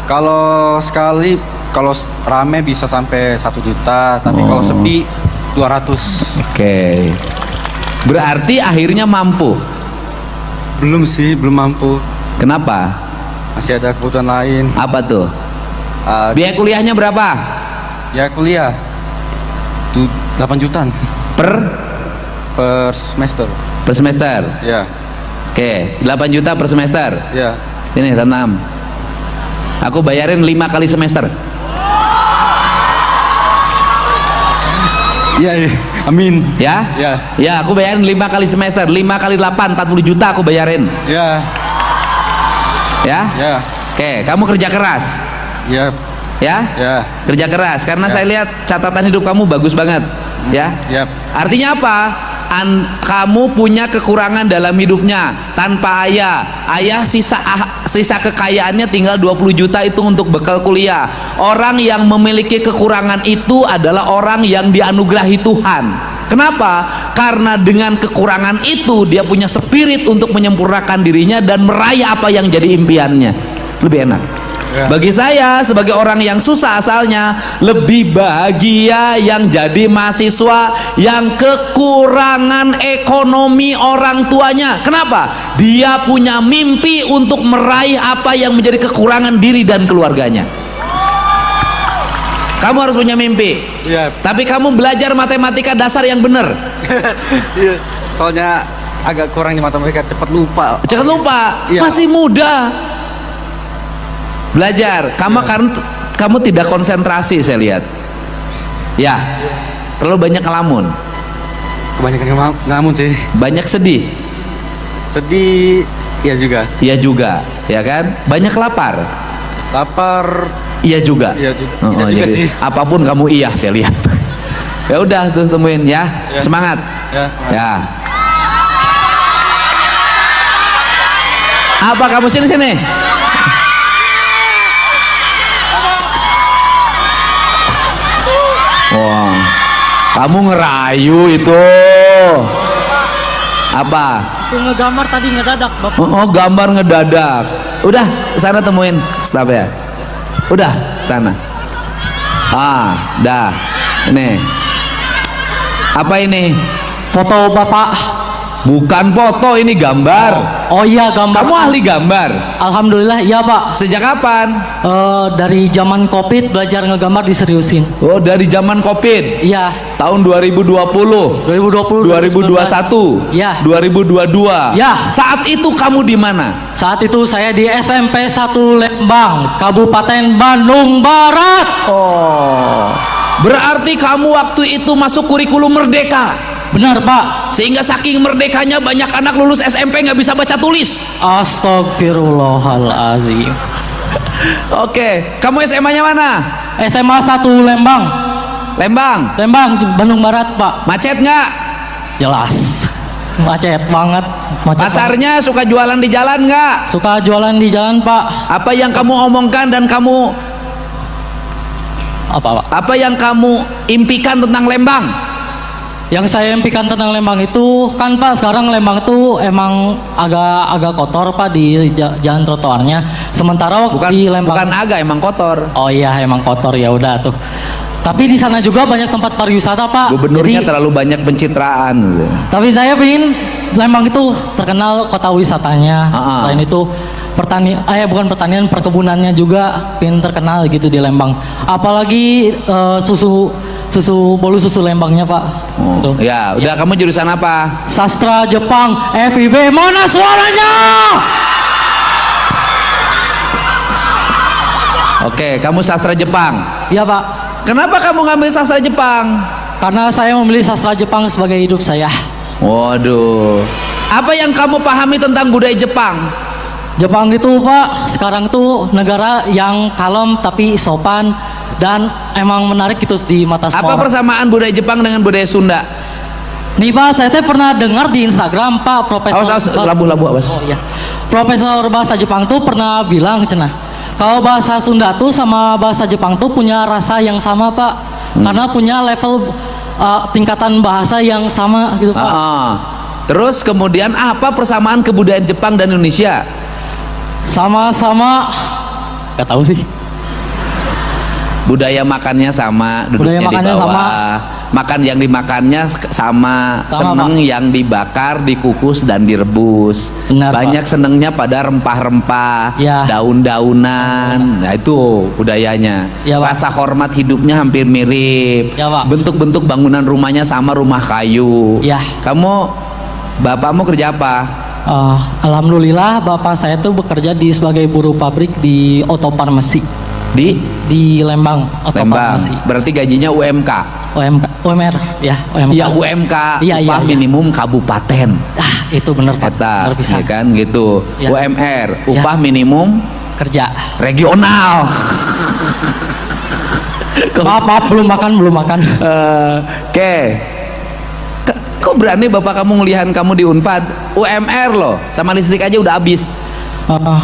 Kalau sekali, kalau rame bisa sampai 1 juta, tapi kalau sepi 200. Oke. Berarti akhirnya mampu. Belum sih, belum mampu. Kenapa? Masih ada kebutuhan lain. Apa tuh? Biaya kuliahnya berapa? Ya kuliah 8 jutaan Per semester. semester. Ya, Oke, 8 juta per semester. ya. Sini, tanam. Aku bayarin 5 kali semester. Iya, amin. Ya? Ya. Ya, aku bayarin 5 kali semester. 5 kali 8, 40 juta aku bayarin. Ya, Ya? ya, Oke, kamu kerja keras. ya, Ya? ya. Kerja keras karena Ya. saya lihat catatan hidup kamu bagus banget. Ya? Yap. Artinya apa? Kamu punya kekurangan dalam hidupnya tanpa ayah. Ayah sisa kekayaannya tinggal 20 juta itu untuk bekal kuliah. Orang yang memiliki kekurangan itu adalah orang yang dianugerahi Tuhan. Kenapa? Karena dengan kekurangan itu dia punya spirit untuk menyempurnakan dirinya dan meraih apa yang jadi impiannya. Lebih enak. Ya. Bagi saya sebagai orang yang susah asalnya, lebih bahagia yang jadi mahasiswa yang kekurangan ekonomi orang tuanya. Kenapa? Dia punya mimpi untuk meraih apa yang menjadi kekurangan diri dan keluarganya. Kamu harus punya mimpi. Iya. Tapi kamu belajar matematika dasar yang benar. Iya. Soalnya agak kurang di matematika, cepat lupa. Jangan lupa, Iya. masih muda. Belajar. Kamu tidak konsentrasi, saya lihat. Ya. Terlalu banyak ngelamun. Kebanyakan ngamun sih. Banyak sedih. Sedih, iya juga. Iya juga, ya kan? Banyak lapar. Lapar, Iya juga. iya juga. Oh, Iya juga jadi sih. apapun kamu iya, saya lihat. Ya udah tuh temuin ya. Semangat. Ya. Apa kamu sini? Wah, kamu ngerayu itu. Apa? Itu ngegambar tadi ngedadak, Bapak. Oh, gambar ngedadak. Udah, sana temuin staff ya. Udah, sana. Dah. Ini. Apa ini? Foto Bapak. Bukan foto, ini gambar. Oh iya, gambar. Kamu ahli gambar. Alhamdulillah, iya Pak. Sejak kapan? Dari zaman Covid belajar ngegambar diseriusin. Oh, dari zaman Covid. Iya. Tahun 2020, 2020, 2021, Ya. 2022. Ya. Saat itu kamu di mana? Saat itu saya di SMP 1 Lembang, Kabupaten Bandung Barat. Oh. Berarti kamu waktu itu masuk kurikulum Merdeka. Benar Pak. Sehingga saking merdekanya banyak anak lulus SMP nggak bisa baca tulis. Astagfirullahalazim. Oke, kamu SMA-nya mana? SMA 1 Lembang. Lembang. Lembang, Bandung Barat Pak. Macet nggak? Jelas. Macet banget. Macet Pasarnya suka jualan di jalan nggak? banget. Suka jualan di jalan Pak. Apa yang kamu omongkan dan kamu Apa Pak? apa yang kamu impikan tentang Lembang? Yang saya impikan tentang Lembang itu kan Pak, sekarang Lembang itu emang agak kotor Pak di jalan trotoarnya. Sementara waktu di Lembang Bukan agak, emang kotor. Oh iya emang kotor, ya udah tuh. Tapi di sana juga banyak tempat pariwisata Pak. Gubernurnya Jadi, terlalu banyak pencitraan gitu. tapi saya pingin Lembang itu terkenal kota wisatanya. Selain itu bukan pertanian, perkebunannya juga pingin terkenal gitu di Lembang. Apalagi bolu susu Lembangnya Pak. Tuh. Ya, udah kamu jurusan apa? Sastra Jepang FIB, mana suaranya? Oke, kamu sastra Jepang. Ya Pak, Kenapa kamu ngambil sastra Jepang? karena saya memilih sastra Jepang sebagai hidup saya. Waduh. Apa yang kamu pahami tentang budaya Jepang? Jepang itu Pak, sekarang tuh negara yang kalem tapi sopan dan emang menarik gitu di mata semua Apa orang. persamaan budaya Jepang dengan budaya Sunda? Nih Pak, saya teh pernah dengar di Instagram Pak, Profesor Labu-labu awas. Oh iya. Profesor bahasa Jepang tuh pernah bilang cenah, kalau bahasa Sunda tuh sama bahasa Jepang tuh punya rasa yang sama Pak, karena punya level tingkatan bahasa yang sama gitu Pak. Terus kemudian apa persamaan kebudayaan Jepang dan Indonesia? Sama-sama, gak tahu sih. Budaya makannya sama, duduknya Budaya makannya di bawah. sama. Makan yang dimakannya sama, seneng Pak. yang dibakar, dikukus dan direbus. Benar, Banyak Pak. senengnya pada rempah-rempah, Ya. daun-daunan. Nah, itu budayanya. Ya, Pak. Rasa hormat hidupnya hampir mirip. Ya, Pak. Bentuk-bentuk bangunan rumahnya sama rumah kayu. Ya. Bapakmu kerja apa? Alhamdulillah bapak saya tuh bekerja sebagai buruh pabrik di Otofarmasi di Lembang. Lembang. Otofarmasi. Berarti gajinya UMK. UMR ya, UMK. Iya, UMK, Iya, upah iya. minimum kabupaten. Itu bener Pak. Eta, Bener bisa. ya kan gitu. Ya. UMR, Ya. upah minimum Kerja. regional. Maaf, belum makan. Oke. Kok berani bapak kamu ngelihan kamu di Unpad? UMR loh, sama listrik aja udah habis.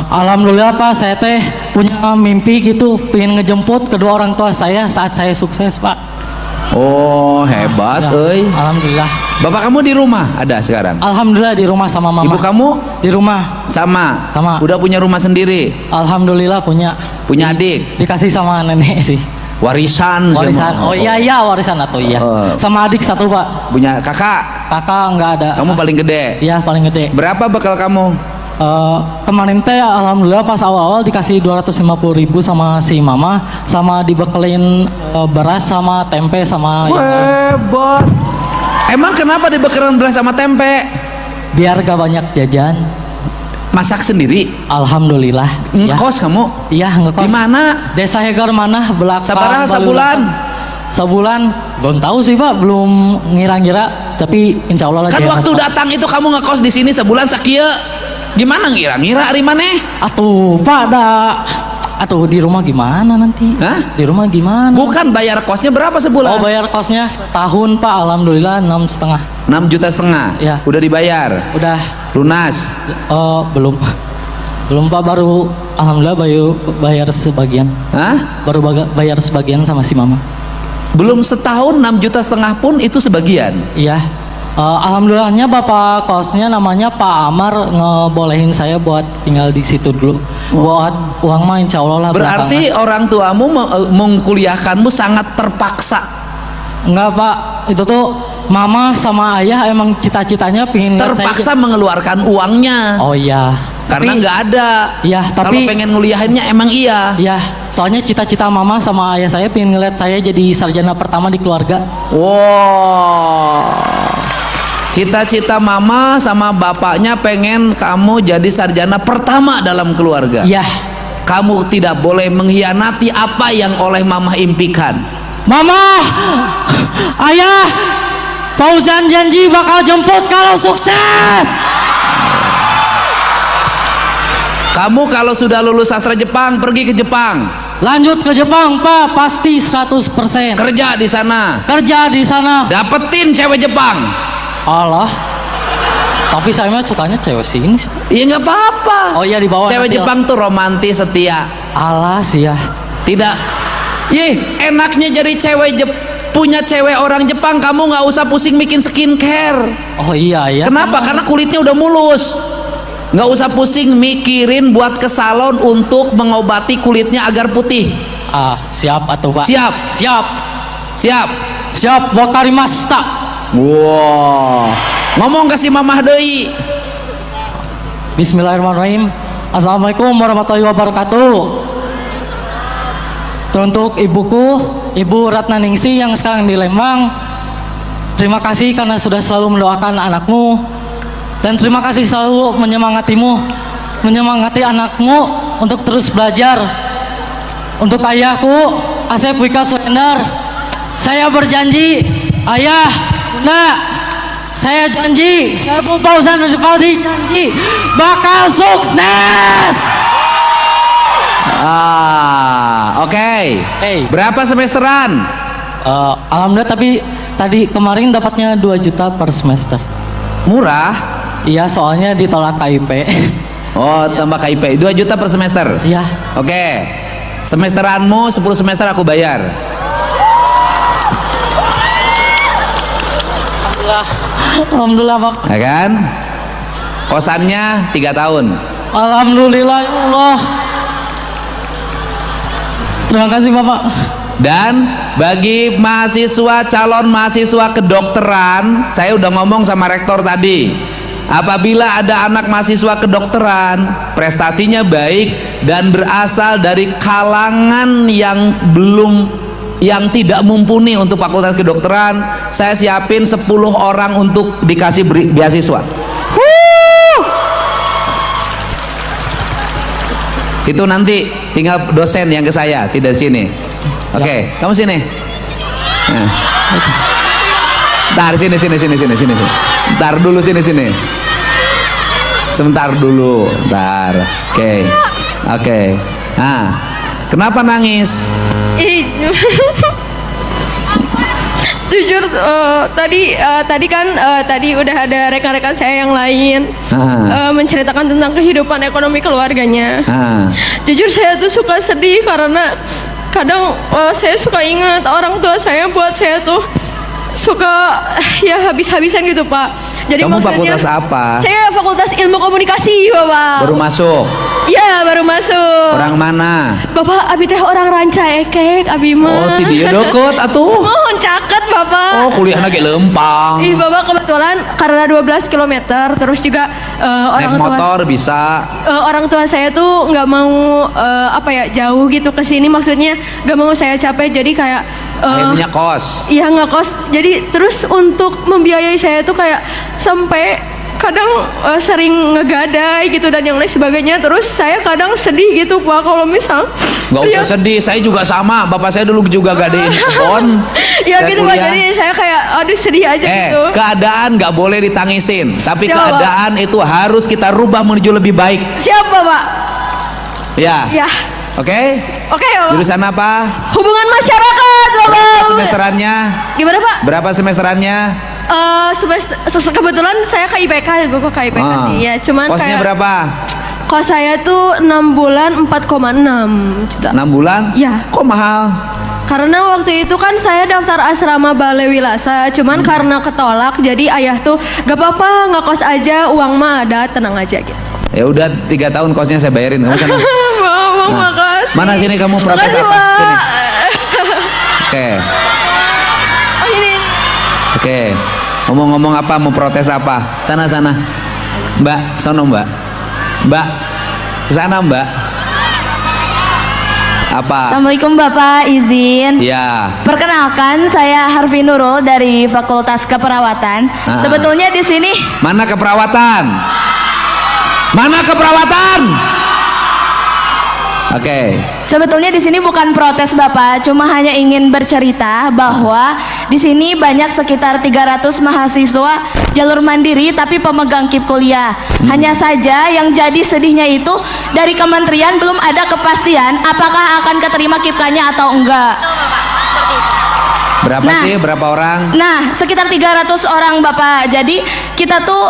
Alhamdulillah Pak, saya teh punya mimpi gitu, pengen ngejemput kedua orang tua saya saat saya sukses Pak. Oh, hebat, Ya, euy. Alhamdulillah. Bapak kamu di rumah ada sekarang? Alhamdulillah di rumah sama mama. Ibu kamu Di rumah. sama? Sama. Udah punya rumah sendiri? Alhamdulillah punya. Punya adik? Dikasih sama nenek sih. Warisan? Warisan. sama- Oh iya warisan atau iya. Sama adik satu Pak. Punya kakak? Kakak nggak ada. Kamu paling gede? Iya paling gede. Berapa bekal kamu? Kemarin teh alhamdulillah pas awal-awal dikasih 250.000 sama si mama, sama dibekelin beras sama tempe sama Hebat. Emang kenapa dibekeren beras sama tempe? biar gak banyak jajan. Masak sendiri? Alhamdulillah. Ngekos kamu? Iya ngekos. Di mana? Desa Hegar mana belakang. Sabaraha sabulan? Sebulan belum tahu sih Pak, belum ngira-ngira, tapi insya Allah Kan waktu datang itu kamu ngekos di sini sebulan sakieu. Gimana ngira-ngira ari maneh? Atuh Pak Atau di rumah gimana nanti? Hah? Di rumah gimana? Bukan, bayar kosnya berapa sebulan? Oh, bayar kosnya setahun Pak, alhamdulillah 6,5. 6,5 juta. Ya. Udah dibayar? Udah. Lunas? Oh, belum. Belum Pak, baru alhamdulillah bayar sebagian. Hah? Baru bayar sebagian sama si mama. Belum setahun 6,5 juta pun itu sebagian? Iya. Alhamdulillahnya bapak kosnya namanya Pak Amar ngebolehin saya buat tinggal di situ dulu. Buat uang mah insya Allah lah. Berarti orang tuamu mengkuliahkanmu sangat terpaksa? Enggak Pak, itu tuh mama sama ayah emang cita-citanya pingin lihat Terpaksa saya. mengeluarkan uangnya? Oh iya. Karena nggak ada. Iya, Kalau tapi pengen nguliahinnya emang iya. ya, soalnya cita-cita mama sama ayah saya pengen ngeliat saya jadi sarjana pertama di keluarga. Wow. Cita-cita mama sama bapaknya pengen kamu jadi sarjana pertama dalam keluarga. Iya. Kamu tidak boleh mengkhianati apa yang oleh mama impikan. Mama, ayah, Fauzan janji bakal jemput kalau sukses. Kamu kalau sudah lulus sastra Jepang pergi ke Jepang. Lanjut ke Jepang Pak, pasti 100%. Kerja di sana. Kerja di sana. Dapetin cewek Jepang. Allah. Tapi saya mah sukanya cewek sini sih. Iya nggak apa-apa. Oh iya, di bawah Cewek nanti lah. Jepang tuh romantis, setia. Alas ya. Tidak. Enaknya jadi punya cewek orang Jepang, kamu nggak usah pusing bikin skincare. Oh iya ya. Kenapa? Karena kulitnya udah mulus. Nggak usah pusing mikirin buat ke salon untuk mengobati kulitnya agar putih. Siap atau Pak? Siap. Siap. Siap. Siap, wakarimashita. Wow. Ngomong ke si mamah deui. Bismillahirrahmanirrahim. Assalamualaikum warahmatullahi wabarakatuh. Untuk ibuku, Ibu Ratna Ningsih yang sekarang di Lembang, terima kasih karena sudah selalu mendoakan anakmu, dan terima kasih selalu menyemangati anakmu untuk terus belajar. Untuk ayahku, Asep Wika Suendar, saya berjanji, ayah, bunda, saya janji, saya Fauzan Rifaldi janji bakal sukses. Oke. Hey. Berapa semesteran? Alhamdulillah, tapi tadi kemarin dapatnya 2 juta per semester. Murah. Iya, soalnya ditolak KIP. Oh, tambah KIP 2 juta per semester. Iya. Oke. Semesteranmu 10 semester aku bayar. Alhamdulillah Pak. Ya kan? Kosannya 3 tahun. Alhamdulillah ya Allah. Terima kasih Bapak. Dan bagi calon mahasiswa kedokteran, saya udah ngomong sama rektor tadi, apabila ada anak mahasiswa kedokteran prestasinya baik dan berasal dari kalangan yang tidak mumpuni untuk fakultas kedokteran, saya siapin 10 orang untuk dikasih beasiswa. Itu nanti tinggal dosen yang ke saya, tidak sini. Oke, kamu sini. Nah. Ntar sini. Ntar dulu sini. Sebentar dulu, ntar. Oke. Nah, kenapa nangis? Jujur tadi udah ada rekan-rekan saya yang lain menceritakan tentang kehidupan ekonomi keluarganya. Jujur saya tuh suka sedih karena kadang saya suka ingat orang tua saya buat saya tuh suka ya habis-habisan gitu Pak. Jadi Kamu maksudnya, fakultas apa? Saya fakultas ilmu komunikasi Bapak. Baru masuk? Iya baru masuk. Orang mana? Bapak abi teh orang Ranca Ekek abi mah. Oh ti dieu deket atuh. Mohon caket Bapak. Oh kuliahna ge lempang. Ih Bapak kebetulan karena 12 km terus juga naik motor bisa. Orang tua saya tuh nggak mau jauh gitu ke sini, maksudnya nggak mau saya capek, jadi kayak akhirnya kos. Iya nggak kos. Jadi terus untuk membiayai saya tuh kayak sampai kadang sering ngegadai gitu dan yang lain sebagainya. Terus saya kadang sedih gitu Pak kalau misal. Nggak usah sedih, saya juga sama. Bapak saya dulu juga gadein pohon. Ya gitu Pak, jadi saya kayak aduh sedih aja gitu. Keadaan nggak boleh ditangisin, tapi Siap, keadaan itu harus kita rubah menuju lebih baik. Siapa Pak? Ya. Ya. Oke? Oke, Bapak. Jurusan apa? Hubungan masyarakat, Bapak. Berapa semesterannya? Gimana, Pak? Berapa semesterannya? Kebetulan saya ke IPK, Bapak, ke IPK Ah. sih. Ya, cuman Kosnya kayak berapa? kos saya tuh 6 bulan 4,6 juta. 6 bulan? Ya. Kok mahal? Karena waktu itu kan saya daftar asrama Balai Wilasa, cuman karena ketolak, jadi ayah tuh gak apa-apa, nggak kos aja, uang mah ada, tenang aja gitu. Ya udah 3 tahun kosnya saya bayarin. Kamu sana. Bang, Nah, makasih. mana sini kamu protes Makasih, apa? Pak. Sini. Oke. Oh, ini. Oke. Ngomong-ngomong apa? Mau protes apa? Sana. Mbak, sono Mbak. Mbak, kesana Mbak. Apa? Assalamualaikum Bapak, izin. Ya. Perkenalkan, saya Harfi Nurul dari Fakultas Keperawatan. Ah. Sebetulnya di sini Mana keperawatan? Mana keperawatan? Oke. sebetulnya di sini bukan protes Bapak, cuma hanya ingin bercerita bahwa di sini banyak sekitar 300 mahasiswa jalur mandiri tapi pemegang KIP kuliah. Hanya saja yang jadi sedihnya itu dari kementerian belum ada kepastian apakah akan keterima KIP-nya atau enggak. Berapa Nah. sih? Berapa orang? Nah, sekitar 300 orang Bapak. Jadi kita tuh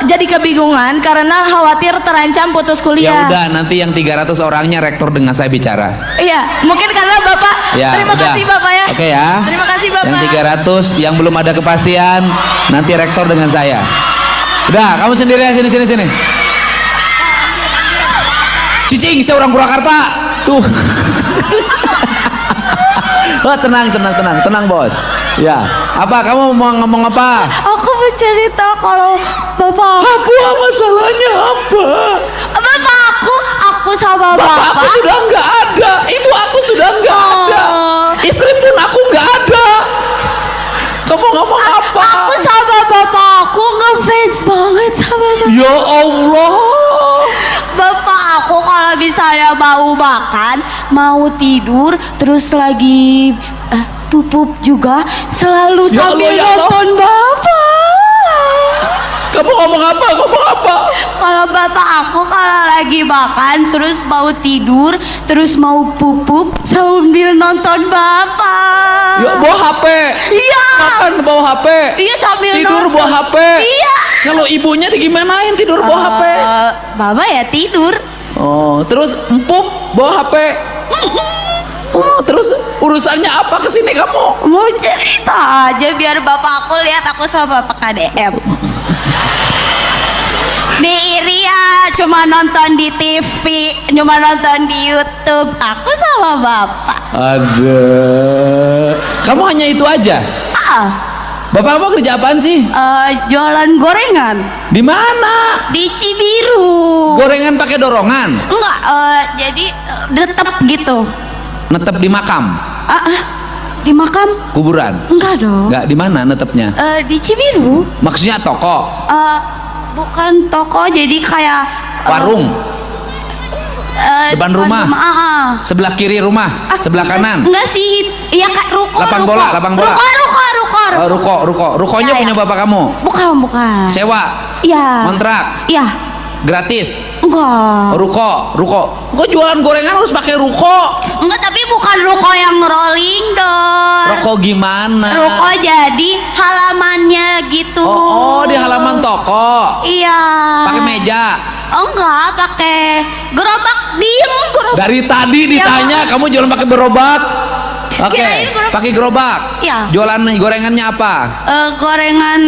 jadi kebingungan karena khawatir terancam putus Ya kuliah. udah, nanti yang 300 orangnya rektor dengan saya bicara. Iya, mungkin karena Bapak. Ya, Terima udah. kasih Bapak ya. Oke ya. Terima kasih Bapak. Yang 300 yang belum ada kepastian, nanti rektor dengan saya. Udah, kamu sendiri ya, sini. Cicing, saya orang Purwakarta. Tuh. Oh, tenang bos. Ya, apa kamu mau ngomong apa? Aku mau cerita kalau Bapak. Apa masalahnya apa? Bapak aku sama Bapak aku sudah nggak ada, ibu aku sudah nggak ada, istri pun aku nggak ada. Kamu ngomong apa? Aku sama Bapak aku ngefans banget sama Bapak. Ya Allah. Bapak aku kalau misalnya mau makan, mau tidur, terus lagi pupuk juga selalu Ya sambil Allah, ya Allah. nonton Bapak. Kamu ngomong apa? Kalau Bapak aku kalau lagi makan, terus mau tidur, terus mau pupuk sambil nonton Bapak. Ya bawa HP. Iya. Makan bawa HP. Iya sambil Tidur nonton. bawa HP. Iya. Kalau ibunya digimanain tidur bawa HP? Bapak ya tidur. Oh, terus empuk bawa HP. Oh, terus urusannya apa kesini kamu? Mau cerita aja biar Bapak aku lihat aku sama Bapak KDM. Nih Iri ya, cuma nonton di TV, cuma nonton di YouTube. Aku sama Bapak. Ada. Kamu hanya itu aja? Bapak kamu kerja apaan sih? Jualan gorengan Di mana? di Cibiru. Gorengan pakai dorongan? Enggak, jadi tetap gitu. Netep di makam? Di makam? Kuburan? Enggak dong. Enggak, di mana netepnya? Di Cibiru. Maksudnya toko? Bukan toko, jadi kayak Warung? Depan rumah? Sebelah kiri rumah? Ah, Sebelah kanan? Enggak sih, iya kak ruko. Lapang bola, lapang bola. Ruko. Ruko. Rukonya Ya, punya ya. bapak kamu? Bukan. Sewa? Iya. Kontrak? Iya. Gratis? Enggak. Ruko. Kok jualan gorengan harus pakai ruko? Enggak, tapi bukan ruko yang rolling door. Ruko gimana? Ruko jadi halamannya gitu. Oh, di halaman toko. Iya. Pakai meja. Enggak, pakai gerobak diem. Gerobak. Dari tadi ditanya kamu jualan pakai gerobak. Oke, Kirain gerobak. pakai gerobak. Iya. Jualan gorengannya apa? Gorengan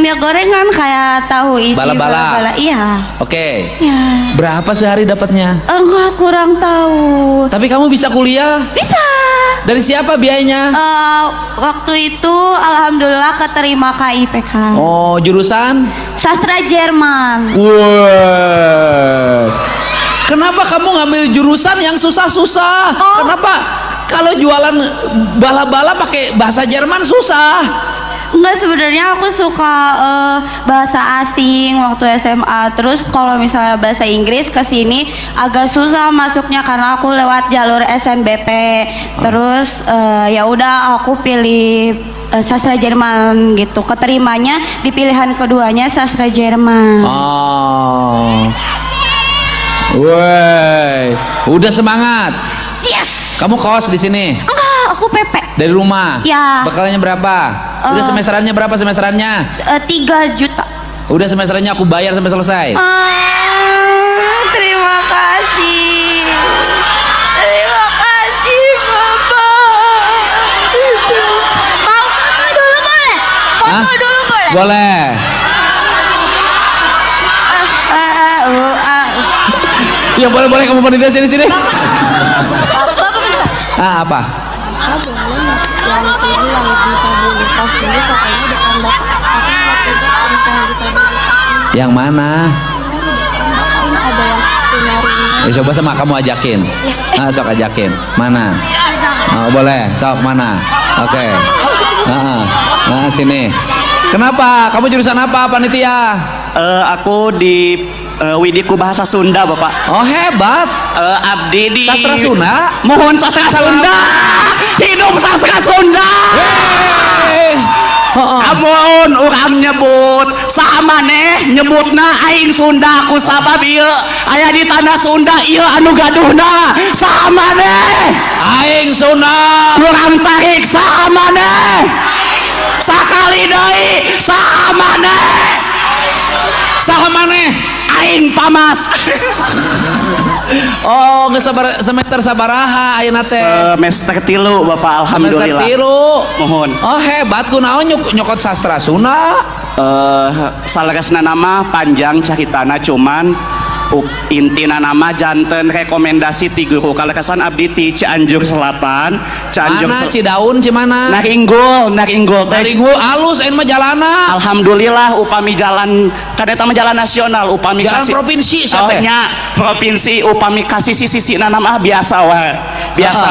kayak tahu isi Bala-bala. Iya. Oke. Iya. Berapa sehari dapatnya? Enggak, kurang tahu. Tapi kamu bisa kuliah? Bisa. Dari siapa biayanya? Waktu itu alhamdulillah keterima KIPK. Oh, jurusan? Sastra Jerman. Wah. Kenapa kamu ngambil jurusan yang susah-susah? Oh. Kenapa kalau jualan bala-bala pakai bahasa Jerman susah? Enggak, sebenarnya aku suka bahasa asing waktu SMA. Terus kalau misalnya bahasa Inggris ke sini agak susah masuknya karena aku lewat jalur SNBP. Terus ya udah aku pilih sastra Jerman gitu. Keterimanya di pilihan keduanya sastra Jerman. Oh. Woi, udah semangat. Siap. Kamu kos di sini? Enggak, aku PP. Dari rumah? Ya. Bekalnya berapa? Udah semesterannya berapa semesterannya? 3 juta. Udah semesterannya aku bayar sampai selesai. Terima kasih. Terima kasih, Bapak. Mau foto dulu boleh? Foto Hah? dulu boleh? Boleh. Ya boleh kamu panitia sini. Bapak bentar. Ah, apa? yang tinggi yang disabilitas ini pokoknya depan bapak tapi waktu itu misalnya disabilitas Yang mana? ini ada yang tunarungu Coba sama kamu ajakin. Sok ajakin. Mana? Oh, boleh. Sok mana? Oke. Sini. Kenapa? Kamu jurusan apa, panitia? Aku di Widiku Bahasa Sunda, Bapak. Oh, hebat. Abdi di Sastra Sunda? Mohon sastra Sunda. Hidup sastra Sunda. Amun urang nyebut samaneh nyebutna aing Sunda ku sabab ieu aya di tanah Sunda ieu anu gaduhna samaneh Aing Sunda. kurang tarik samaneh sakali deui samaneh Saha maneh? aing pamas Oh, geus semester sabaraha ayeuna teh? semester 3 Bapak Semester alhamdulillah 3. mohon Oh, hebat kunaon nyokot sastra Sunda. salagasna nama panjang caritana cuman intina nama janten rekomendasi ti guru kalekasan abdi ti Cianjur Selatan Mana Cidaun Cimana? Naringgul teh Dari gua alus ayeuna mah jalana. alhamdulillah upami jalan kan eta mah jalan nasional upami Jalan provinsi sia teh. nya provinsi upami kasih sisi nama biasa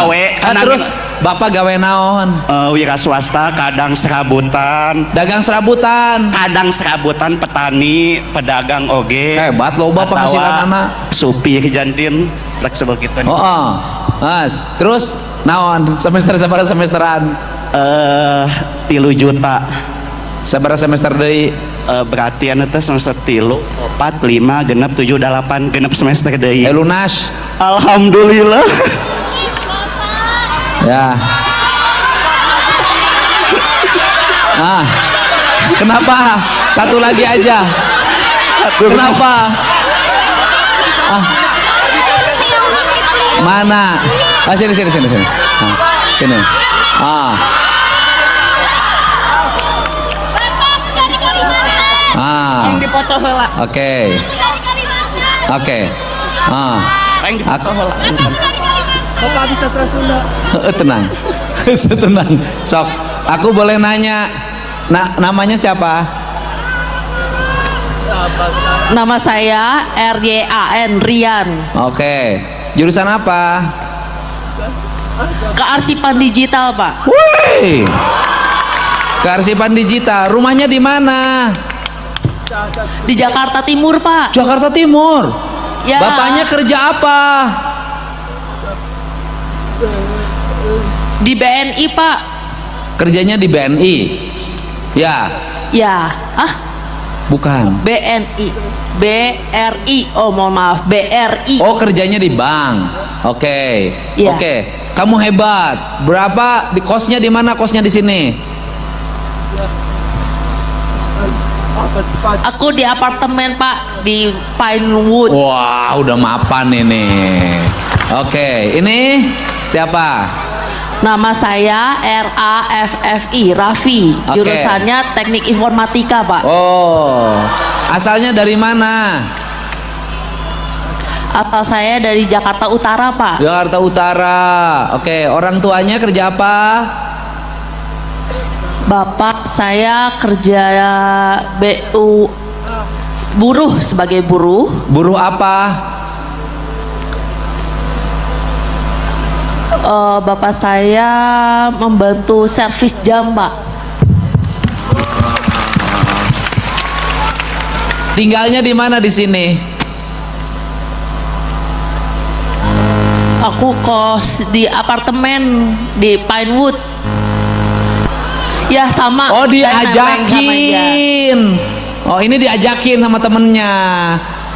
we karena Terus Bapak gawe naon? wira swasta kadang serabutan Dagang serabutan. kadang serabutan petani pedagang oge Hebat loba penghasilanana. supir jantin fleksibel gitu Mas, terus naon? Semester sabaraha semesteran? 3 juta Sabaraha semester deui? berarti anu teh semester 3 4 5 genep 7 8 genep semester deui Lunas. alhamdulillah Ya. Kenapa? Satu lagi aja. Kenapa? Mana? Sini. Sini. Oke. Bapak bisa sastra Sunda. Tenang. Tenang. Sok, aku boleh nanya. Namanya siapa? Nama saya RYAN Rian. Oke. Jurusan apa? Kearsipan digital, Pak. Wih. Kearsipan digital. Rumahnya di mana? Di Jakarta Timur, Pak. Jakarta Timur. Ya. Bapaknya kerja apa? Di BNI, Pak. Kerjanya di BNI. Ya. Ya. Bukan. BNI. BRI. Oh, mohon maaf. BRI. Oh, kerjanya di bank. Oke. Iya. Oke. Kamu hebat. Berapa di kosnya di mana? Kosnya di sini. Aku di apartemen, Pak, di Pinewood. Wah, udah mapan ini. Oke, ini siapa? Nama saya RAFFI, Raffi. Oke. Jurusannya Teknik Informatika, Pak. Oh, asalnya dari mana? Asal saya dari Jakarta Utara, Pak. Jakarta Utara. Oke, orang tuanya kerja apa? Bapak saya kerja BU buruh sebagai buruh. Buruh apa? Bapak saya membantu servis jam, Pak. Tinggalnya di mana di sini? Aku kos di apartemen di Pinewood. Ya sama. Oh, saya nempel sama dia. diajakin. Oh, ini diajakin sama temennya.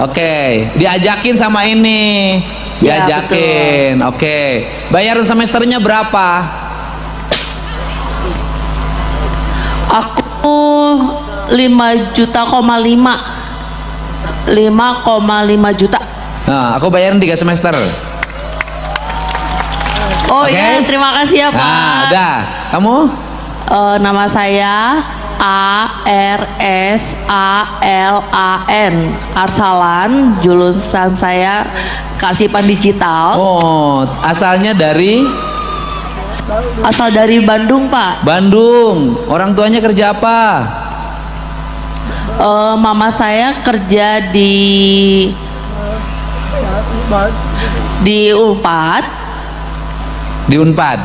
Oke, diajakin sama ini. Ya, Diajakin. Oke. Bayaran semesternya berapa? Aku 5,5 juta. 5,5 juta. Nah, aku bayarin 3 semester. Oh Oke. ya, terima kasih ya Pak. Nah, udah. Kamu? Nama saya ARSALAN Arsalan, jurusan saya Kearsipan Digital. Oh, asalnya dari Asal dari Bandung Pak. Bandung. Orang tuanya kerja apa? Mama saya kerja di Unpad. Di Unpad.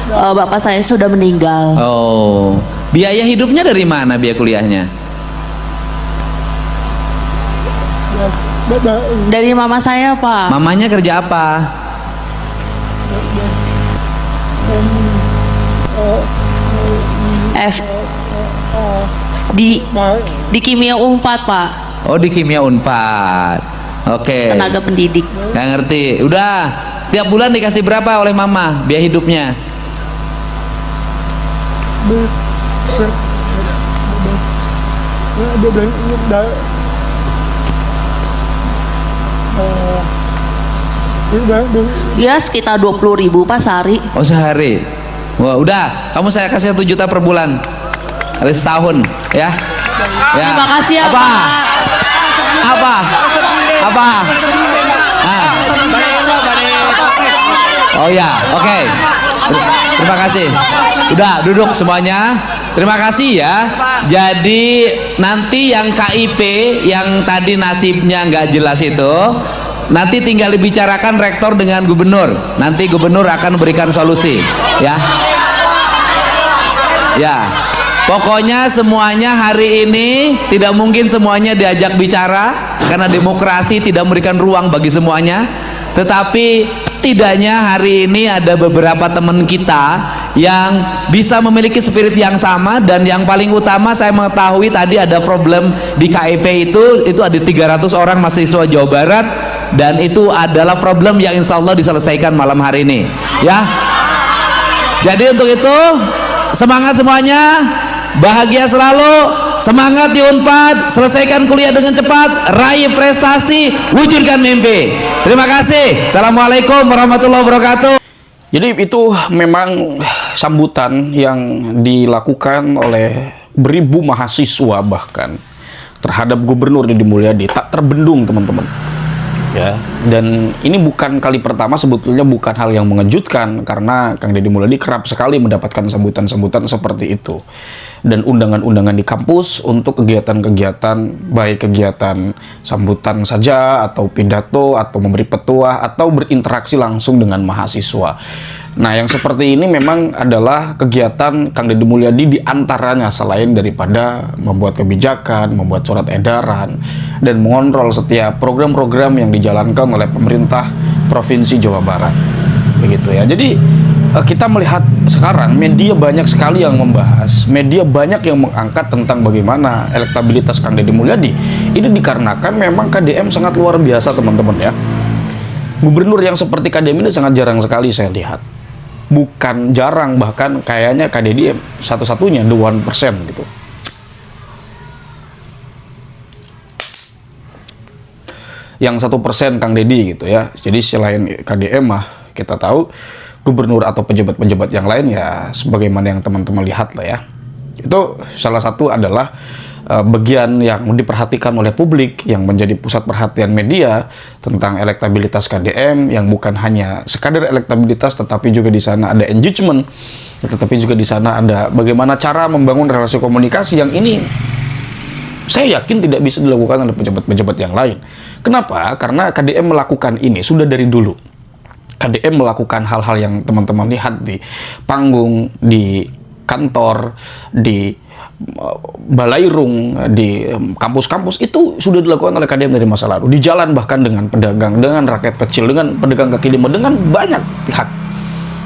Bapak saya sudah meninggal. Oh, biaya hidupnya dari mana biaya kuliahnya? Dari mama saya Pak. Mamanya kerja apa? F di kimia Unpad Pak. Oh, di kimia Unpad. Oke. Tenaga pendidik. Nggak ngerti. Udah. Setiap bulan dikasih berapa oleh mama biaya hidupnya? Ya sekitar 20.000 Pak sehari. Oh, sehari. Wah, udah. Kamu saya kasih 1 juta per bulan. Kali setahun, ya. Ya. Terima kasih ya Apa? Pak. Apa? Apa? Ah. Oh ya, oke. Terima kasih. Udah, duduk semuanya. Terima kasih ya. Jadi nanti yang KIP yang tadi nasibnya nggak jelas itu, nanti tinggal dibicarakan rektor dengan gubernur. Nanti gubernur akan memberikan solusi, ya. Ya. Pokoknya semuanya hari ini tidak mungkin semuanya diajak bicara karena demokrasi tidak memberikan ruang bagi semuanya. Tetapi tidaknya hari ini ada beberapa teman kita yang bisa memiliki spirit yang sama, dan yang paling utama saya mengetahui tadi ada problem di KIP itu ada 300 orang mahasiswa Jawa Barat, dan itu adalah problem yang insya Allah diselesaikan malam hari ini, ya. Jadi untuk itu semangat semuanya, bahagia selalu. Semangat di Unpad, selesaikan kuliah dengan cepat, raih prestasi, wujudkan mimpi. Terima kasih. Assalamualaikum warahmatullahi wabarakatuh. Jadi itu memang sambutan yang dilakukan oleh beribu mahasiswa bahkan terhadap Gubernur Deddy Mulyadi, tak terbendung teman-teman. Ya, dan ini bukan kali pertama, sebetulnya bukan hal yang mengejutkan karena Kang Deddy Mulyadi kerap sekali mendapatkan sambutan-sambutan seperti itu. Dan undangan-undangan di kampus untuk kegiatan-kegiatan, baik kegiatan sambutan saja atau pidato atau memberi petuah atau berinteraksi langsung dengan mahasiswa. Nah, yang seperti ini memang adalah kegiatan Kang Deddy Mulyadi di antaranya, selain daripada membuat kebijakan, membuat surat edaran, dan mengontrol setiap program-program yang dijalankan oleh pemerintah Provinsi Jawa Barat. Begitu ya. Jadi kita melihat sekarang media banyak sekali yang membahas, media banyak yang mengangkat tentang bagaimana elektabilitas Kang Deddy Mulyadi. Ini dikarenakan memang KDM sangat luar biasa teman-teman ya. Gubernur yang seperti KDM ini sangat jarang sekali saya lihat. Bukan jarang, bahkan kayaknya KDM satu-satunya, the 1% gitu. Yang 1% Kang Deddy gitu ya. Jadi selain KDM mah kita tahu gubernur atau pejabat-pejabat yang lain ya sebagaimana yang teman-teman lihat lah ya. Itu salah satu adalah bagian yang diperhatikan oleh publik, yang menjadi pusat perhatian media tentang elektabilitas KDM, yang bukan hanya sekadar elektabilitas tetapi juga di sana ada engagement, tetapi juga di sana ada bagaimana cara membangun relasi komunikasi yang ini saya yakin tidak bisa dilakukan oleh pejabat-pejabat yang lain. Kenapa? Karena KDM melakukan ini sudah dari dulu. KDM melakukan hal-hal yang teman-teman lihat di panggung, di kantor, di balairung, di kampus-kampus, itu sudah dilakukan oleh KDM dari masa lalu. Di jalan bahkan dengan pedagang, dengan rakyat kecil, dengan pedagang kaki lima, dengan banyak pihak.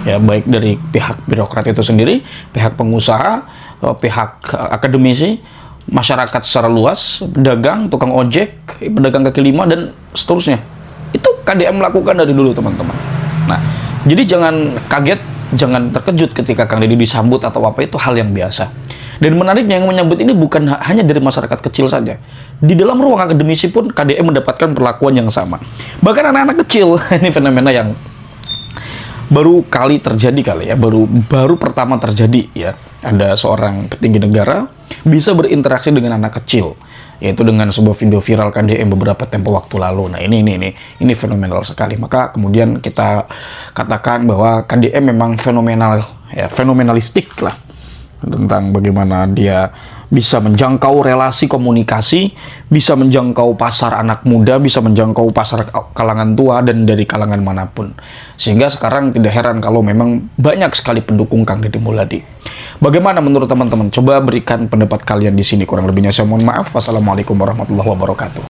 Ya, baik dari pihak birokrat itu sendiri, pihak pengusaha, pihak akademisi, masyarakat secara luas, pedagang, tukang ojek, pedagang kaki lima, dan seterusnya. Itu KDM lakukan dari dulu teman-teman. Nah, jadi jangan kaget, jangan terkejut ketika Kang Deddy disambut atau apa, itu hal yang biasa. Dan menariknya yang menyambut ini bukan hanya dari masyarakat kecil saja. Di dalam ruang akademisi pun KDM mendapatkan perlakuan yang sama. Bahkan anak-anak kecil, ini fenomena yang baru kali terjadi kali ya, baru pertama terjadi ya. Ada seorang petinggi negara bisa berinteraksi dengan anak kecil, yaitu dengan sebuah video viral KDM beberapa tempo waktu lalu. Nah ini fenomenal sekali. Maka kemudian kita katakan bahwa KDM memang fenomenal ya, fenomenalistik lah, tentang bagaimana dia bisa menjangkau relasi komunikasi, bisa menjangkau pasar anak muda, bisa menjangkau pasar kalangan tua dan dari kalangan manapun. Sehingga sekarang tidak heran kalau memang banyak sekali pendukung Kang Deddy Mulyadi. Bagaimana menurut teman-teman? Coba berikan pendapat kalian di sini. Kurang lebihnya saya mohon maaf. Wassalamualaikum warahmatullahi wabarakatuh.